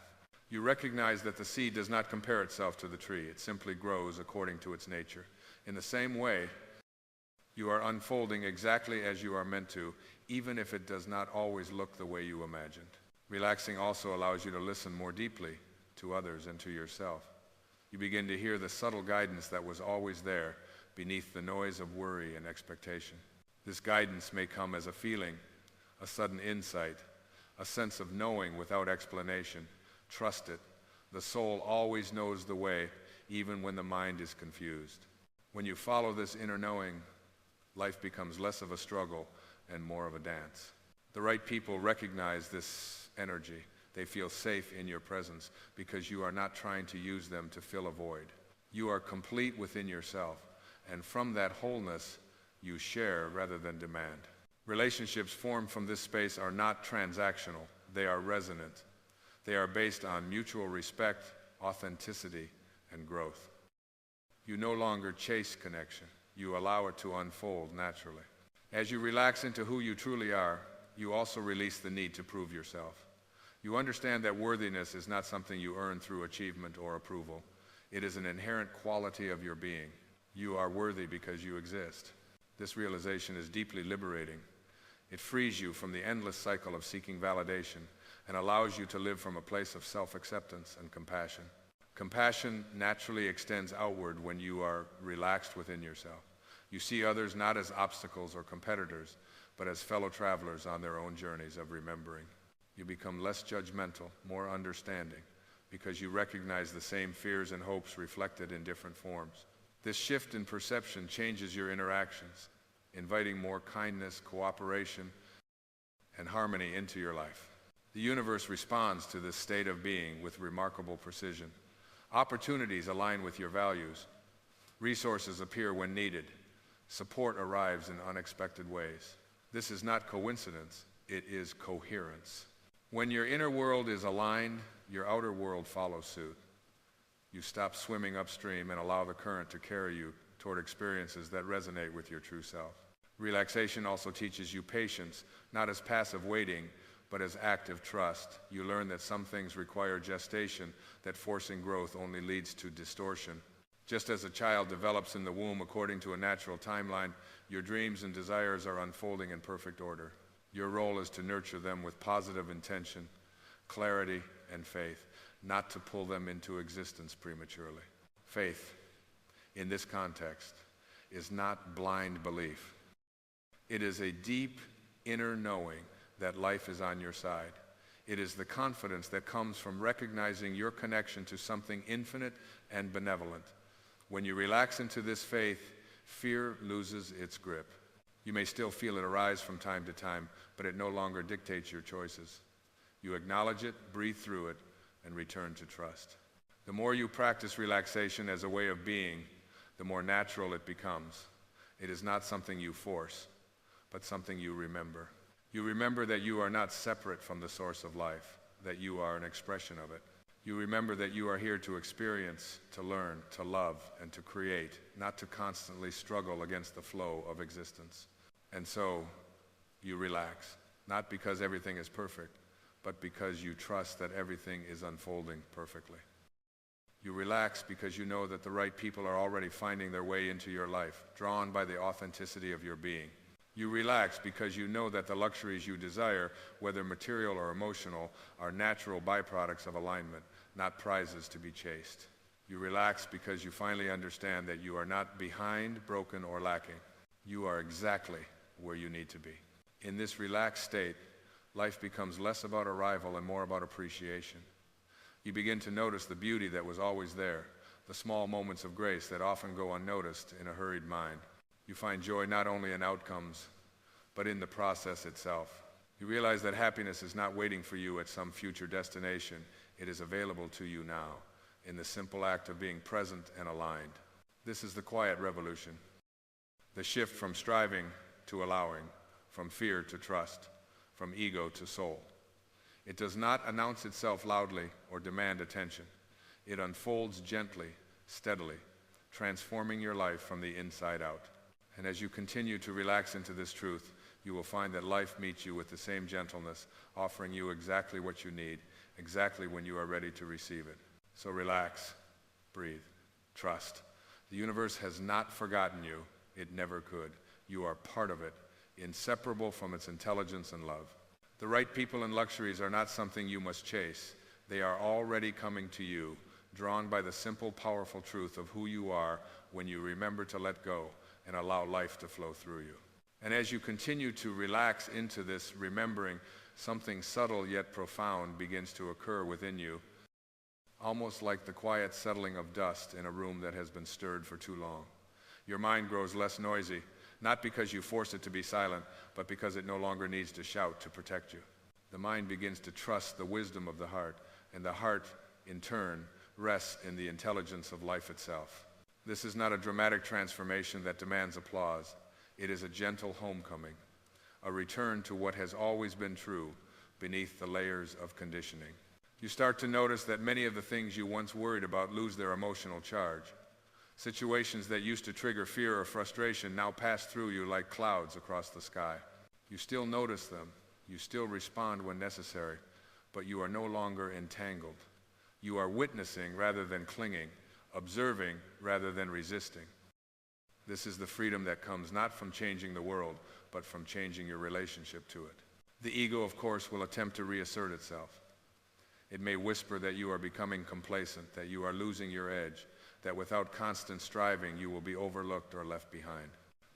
You recognize that the seed does not compare itself to the tree. It simply grows according to its nature. In the same way, you are unfolding exactly as you are meant to, even if it does not always look the way you imagined. Relaxing also allows you to listen more deeply to others and to yourself. You begin to hear the subtle guidance that was always there beneath the noise of worry and expectation. This guidance may come as a feeling, a sudden insight, a sense of knowing without explanation. Trust it. The soul always knows the way, even when the mind is confused. When you follow this inner knowing, life becomes less of a struggle and more of a dance. The right people recognize this energy. They feel safe in your presence because you are not trying to use them to fill a void. You are complete within yourself, and from that wholeness, you share rather than demand. Relationships formed from this space are not transactional. They are resonant. They are based on mutual respect, authenticity, and growth. You no longer chase connection. You allow it to unfold naturally. As you relax into who you truly are, you also release the need to prove yourself. You understand that worthiness is not something you earn through achievement or approval. It is an inherent quality of your being. You are worthy because you exist. This realization is deeply liberating. It frees you from the endless cycle of seeking validation and allows you to live from a place of self-acceptance and compassion. Compassion naturally extends outward when you are relaxed within yourself. You see others not as obstacles or competitors, but as fellow travelers on their own journeys of remembering. You become less judgmental, more understanding, because you recognize the same fears and hopes reflected in different forms. This shift in perception changes your interactions, inviting more kindness, cooperation, and harmony into your life. The universe responds to this state of being with remarkable precision. Opportunities align with your values. Resources appear when needed. Support arrives in unexpected ways. This is not coincidence, it is coherence. When your inner world is aligned, your outer world follows suit. You stop swimming upstream and allow the current to carry you toward experiences that resonate with your true self. Relaxation also teaches you patience, not as passive waiting, but as active trust. You learn that some things require gestation, that forcing growth only leads to distortion. Just as a child develops in the womb according to a natural timeline, your dreams and desires are unfolding in perfect order. Your role is to nurture them with positive intention, clarity, and faith, not to pull them into existence prematurely. Faith, in this context, is not blind belief. It is a deep inner knowing that life is on your side. It is the confidence that comes from recognizing your connection to something infinite and benevolent. When you relax into this faith, fear loses its grip. You may still feel it arise from time to time, but it no longer dictates your choices. You acknowledge it, breathe through it, and return to trust. The more you practice relaxation as a way of being, the more natural it becomes. It is not something you force, but something you remember. You remember that you are not separate from the source of life, that you are an expression of it. You remember that you are here to experience, to learn, to love, and to create, not to constantly struggle against the flow of existence. And so, you relax, not because everything is perfect, but because you trust that everything is unfolding perfectly. You relax because you know that the right people are already finding their way into your life, drawn by the authenticity of your being. You relax because you know that the luxuries you desire, whether material or emotional, are natural byproducts of alignment, not prizes to be chased. You relax because you finally understand that you are not behind, broken, or lacking. You are exactly where you need to be. In this relaxed state, life becomes less about arrival and more about appreciation. You begin to notice the beauty that was always there, the small moments of grace that often go unnoticed in a hurried mind. You find joy not only in outcomes, but in the process itself. You realize that happiness is not waiting for you at some future destination. It is available to you now, in the simple act of being present and aligned. This is the quiet revolution, the shift from striving to allowing, from fear to trust, from ego to soul. It does not announce itself loudly or demand attention. It unfolds gently, steadily, transforming your life from the inside out. And as you continue to relax into this truth, you will find that life meets you with the same gentleness, offering you exactly what you need, exactly when you are ready to receive it. So relax, breathe, trust. The universe has not forgotten you. It never could. You are part of it, inseparable from its intelligence and love. The right people and luxuries are not something you must chase. They are already coming to you, drawn by the simple, powerful truth of who you are when you remember to let go and allow life to flow through you. And as you continue to relax into this remembering, something subtle yet profound begins to occur within you, almost like the quiet settling of dust in a room that has been stirred for too long. Your mind grows less noisy, not because you force it to be silent, but because it no longer needs to shout to protect you. The mind begins to trust the wisdom of the heart, and the heart, in turn, rests in the intelligence of life itself. This is not a dramatic transformation that demands applause. It is a gentle homecoming, a return to what has always been true beneath the layers of conditioning. You start to notice that many of the things you once worried about lose their emotional charge. Situations that used to trigger fear or frustration now pass through you like clouds across the sky. You still notice them, you still respond when necessary, but you are no longer entangled. You are witnessing rather than clinging, observing rather than resisting. This is the freedom that comes not from changing the world, but from changing your relationship to it. The ego, of course, will attempt to reassert itself. It may whisper that you are becoming complacent, that you are losing your edge, that without constant striving you will be overlooked or left behind.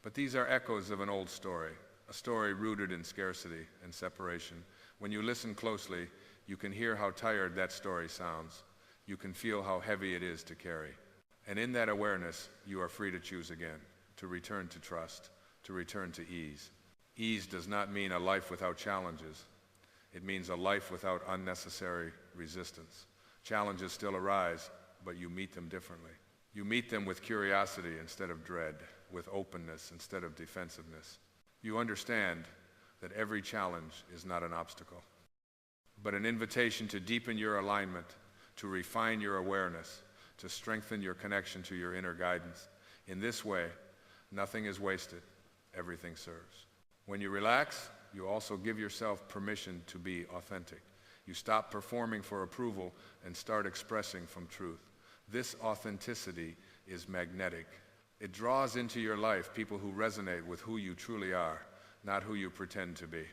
But these are echoes of an old story, a story rooted in scarcity and separation. When you listen closely, you can hear how tired that story sounds. You can feel how heavy it is to carry. And in that awareness, you are free to choose again, to return to trust, to return to ease. Ease does not mean a life without challenges. It means a life without unnecessary resistance. Challenges still arise, but you meet them differently. You meet them with curiosity instead of dread, with openness instead of defensiveness. You understand that every challenge is not an obstacle, but an invitation to deepen your alignment, to refine your awareness, to strengthen your connection to your inner guidance. In this way, nothing is wasted, everything serves. When you relax, you also give yourself permission to be authentic. You stop performing for approval and start expressing from truth. This authenticity is magnetic. It draws into your life people who resonate with who you truly are, not who you pretend to be.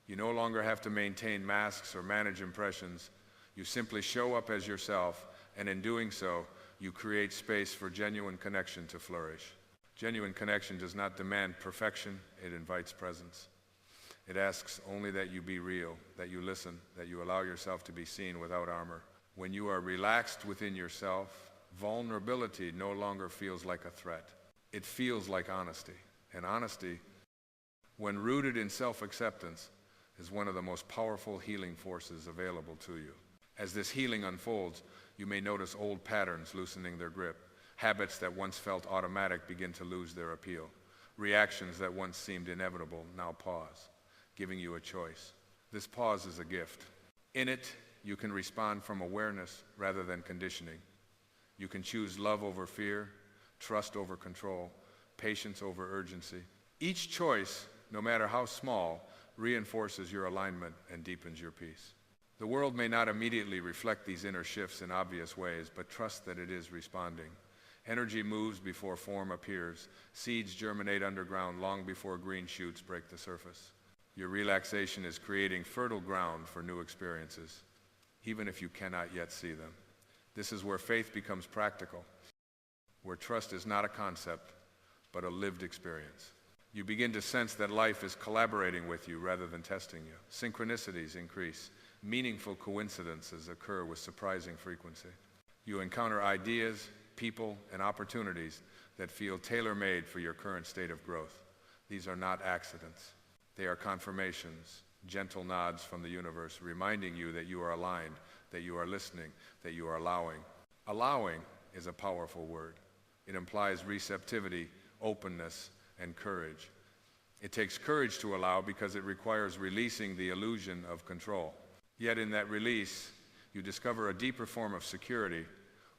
You no longer have to maintain masks or manage impressions. You simply show up as yourself, and in doing so, you create space for genuine connection to flourish. Genuine connection does not demand perfection, it invites presence. It asks only that you be real, that you listen, that you allow yourself to be seen without armor. When you are relaxed within yourself, vulnerability no longer feels like a threat. It feels like honesty. And honesty, when rooted in self-acceptance, is one of the most powerful healing forces available to you. As this healing unfolds, you may notice old patterns loosening their grip. Habits that once felt automatic begin to lose their appeal. Reactions that once seemed inevitable now pause, giving you a choice. This pause is a gift. In it, you can respond from awareness rather than conditioning. You can choose love over fear, trust over control, patience over urgency. Each choice, no matter how small, reinforces your alignment and deepens your peace. The world may not immediately reflect these inner shifts in obvious ways, but trust that it is responding. Energy moves before form appears. Seeds germinate underground long before green shoots break the surface. Your relaxation is creating fertile ground for new experiences, even if you cannot yet see them. This is where faith becomes practical, where trust is not a concept, but a lived experience. You begin to sense that life is collaborating with you rather than testing you. Synchronicities increase. Meaningful coincidences occur with surprising frequency. You encounter ideas, people, and opportunities that feel tailor-made for your current state of growth. These are not accidents. They are confirmations, gentle nods from the universe, reminding you that you are aligned, that you are listening, that you are allowing. Allowing is a powerful word. It implies receptivity, openness, and courage. It takes courage to allow because it requires releasing the illusion of control. Yet in that release, you discover a deeper form of security,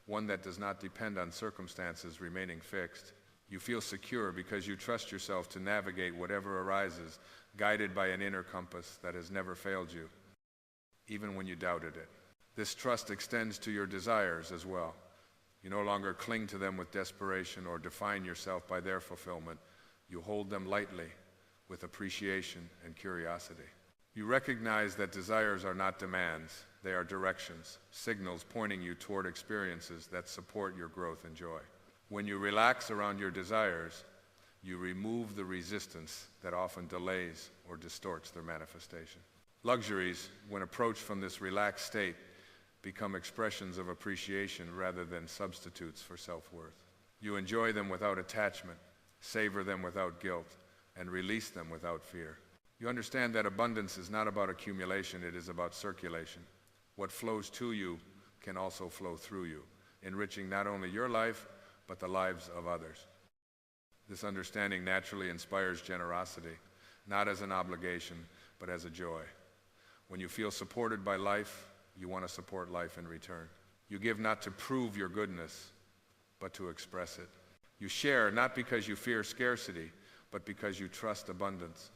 one that does not depend on circumstances remaining fixed. You feel secure because you trust yourself to navigate whatever arises, guided by an inner compass that has never failed you, even when you doubted it. This trust extends to your desires as well. You no longer cling to them with desperation or define yourself by their fulfillment. You hold them lightly, with appreciation and curiosity. You recognize that desires are not demands, they are directions, signals pointing you toward experiences that support your growth and joy. When you relax around your desires, you remove the resistance that often delays or distorts their manifestation. Luxuries, when approached from this relaxed state, become expressions of appreciation rather than substitutes for self-worth. You enjoy them without attachment, savor them without guilt, and release them without fear. You understand that abundance is not about accumulation, it is about circulation. What flows to you can also flow through you, enriching not only your life, but the lives of others. This understanding naturally inspires generosity, not as an obligation, but as a joy. When you feel supported by life, you want to support life in return. You give not to prove your goodness, but to express it. You share not because you fear scarcity, but because you trust abundance.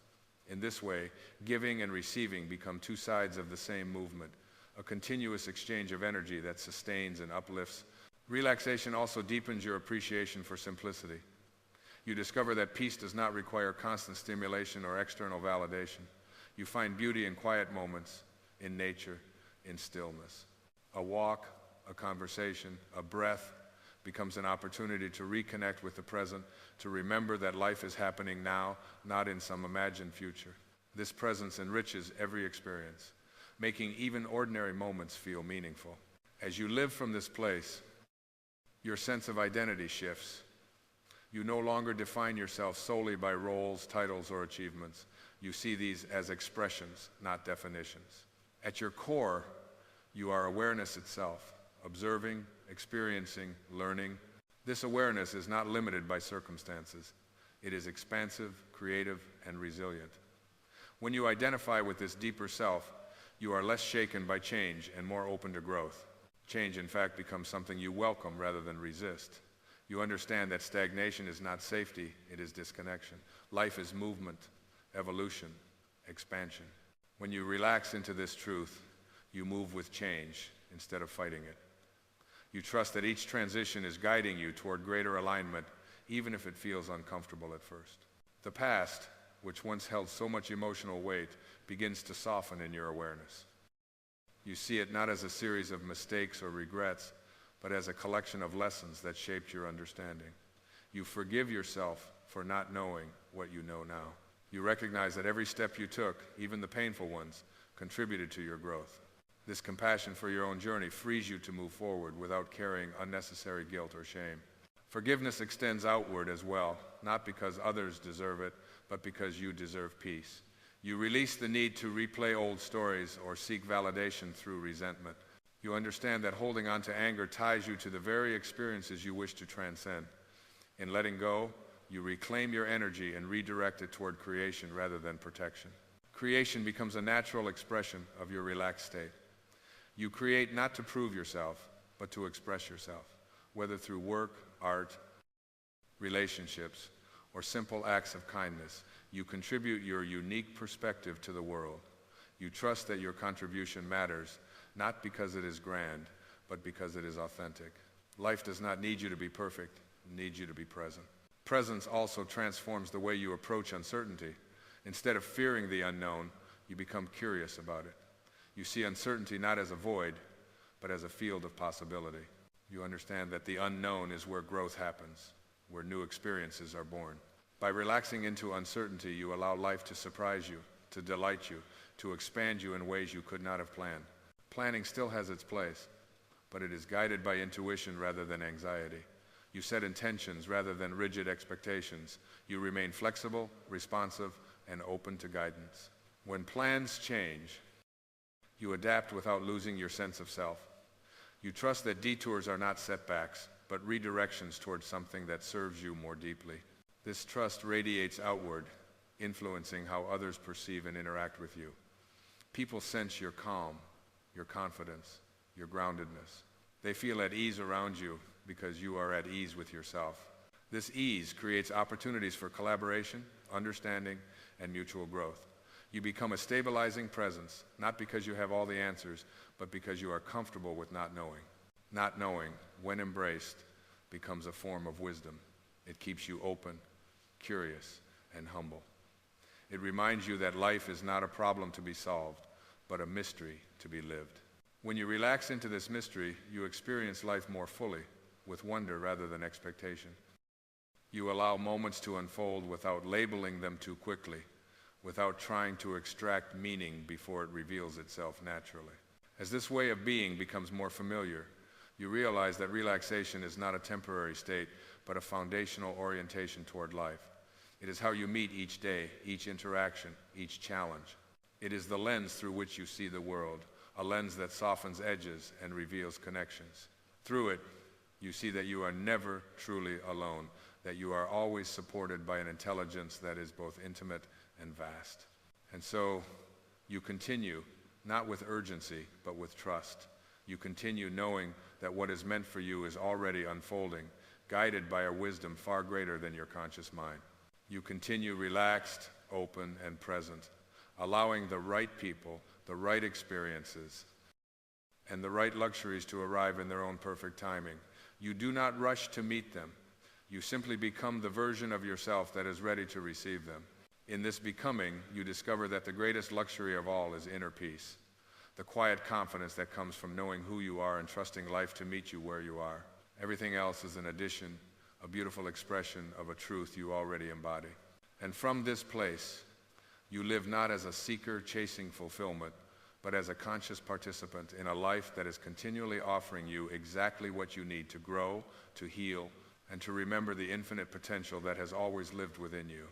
In this way, giving and receiving become two sides of the same movement, a continuous exchange of energy that sustains and uplifts. Relaxation also deepens your appreciation for simplicity. You discover that peace does not require constant stimulation or external validation. You find beauty in quiet moments, in nature, in stillness. A walk, a conversation, a breath becomes an opportunity to reconnect with the present, to remember that life is happening now, not in some imagined future. This presence enriches every experience, making even ordinary moments feel meaningful. As you live from this place, your sense of identity shifts. You no longer define yourself solely by roles, titles, or achievements. You see these as expressions, not definitions. At your core, you are awareness itself, observing, experiencing, learning. This awareness is not limited by circumstances. It is expansive, creative, and resilient. When you identify with this deeper self, you are less shaken by change and more open to growth. Change, in fact, becomes something you welcome rather than resist. You understand that stagnation is not safety, it is disconnection. Life is movement, evolution, expansion. When you relax into this truth, you move with change instead of fighting it. You trust that each transition is guiding you toward greater alignment, even if it feels uncomfortable at first. The past, which once held so much emotional weight, begins to soften in your awareness. You see it not as a series of mistakes or regrets, but as a collection of lessons that shaped your understanding. You forgive yourself for not knowing what you know now. You recognize that every step you took, even the painful ones, contributed to your growth. This compassion for your own journey frees you to move forward without carrying unnecessary guilt or shame. Forgiveness extends outward as well, not because others deserve it, but because you deserve peace. You release the need to replay old stories or seek validation through resentment. You understand that holding on to anger ties you to the very experiences you wish to transcend. In letting go, you reclaim your energy and redirect it toward creation rather than protection. Creation becomes a natural expression of your relaxed state. You create not to prove yourself, but to express yourself, whether through work, art, relationships, or simple acts of kindness. You contribute your unique perspective to the world. You trust that your contribution matters, not because it is grand, but because it is authentic. Life does not need you to be perfect, it needs you to be present. Presence also transforms the way you approach uncertainty. Instead of fearing the unknown, you become curious about it. You see uncertainty not as a void, but as a field of possibility. You understand that the unknown is where growth happens, where new experiences are born. By relaxing into uncertainty, you allow life to surprise you, to delight you, to expand you in ways you could not have planned. Planning still has its place, but it is guided by intuition rather than anxiety. You set intentions rather than rigid expectations. You remain flexible, responsive, and open to guidance. When plans change, you adapt without losing your sense of self. You trust that detours are not setbacks, but redirections towards something that serves you more deeply. This trust radiates outward, influencing how others perceive and interact with you. People sense your calm, your confidence, your groundedness. They feel at ease around you because you are at ease with yourself. This ease creates opportunities for collaboration, understanding, and mutual growth. You become a stabilizing presence, not because you have all the answers, but because you are comfortable with not knowing. Not knowing, when embraced, becomes a form of wisdom. It keeps you open, curious, and humble. It reminds you that life is not a problem to be solved, but a mystery to be lived. When you relax into this mystery, you experience life more fully, with wonder rather than expectation. You allow moments to unfold without labeling them too quickly, without trying to extract meaning before it reveals itself naturally. As this way of being becomes more familiar, you realize that relaxation is not a temporary state, but a foundational orientation toward life. It is how you meet each day, each interaction, each challenge. It is the lens through which you see the world, a lens that softens edges and reveals connections. Through it, you see that you are never truly alone, that you are always supported by an intelligence that is both intimate and vast. And so, you continue, not with urgency, but with trust. You continue knowing that what is meant for you is already unfolding, guided by a wisdom far greater than your conscious mind. You continue relaxed, open, and present, allowing the right people, the right experiences, and the right luxuries to arrive in their own perfect timing. You do not rush to meet them. You simply become the version of yourself that is ready to receive them. In this becoming, you discover that the greatest luxury of all is inner peace, the quiet confidence that comes from knowing who you are and trusting life to meet you where you are. Everything else is an addition, a beautiful expression of a truth you already embody. And from this place, you live not as a seeker chasing fulfillment, but as a conscious participant in a life that is continually offering you exactly what you need to grow, to heal, and to remember the infinite potential that has always lived within you.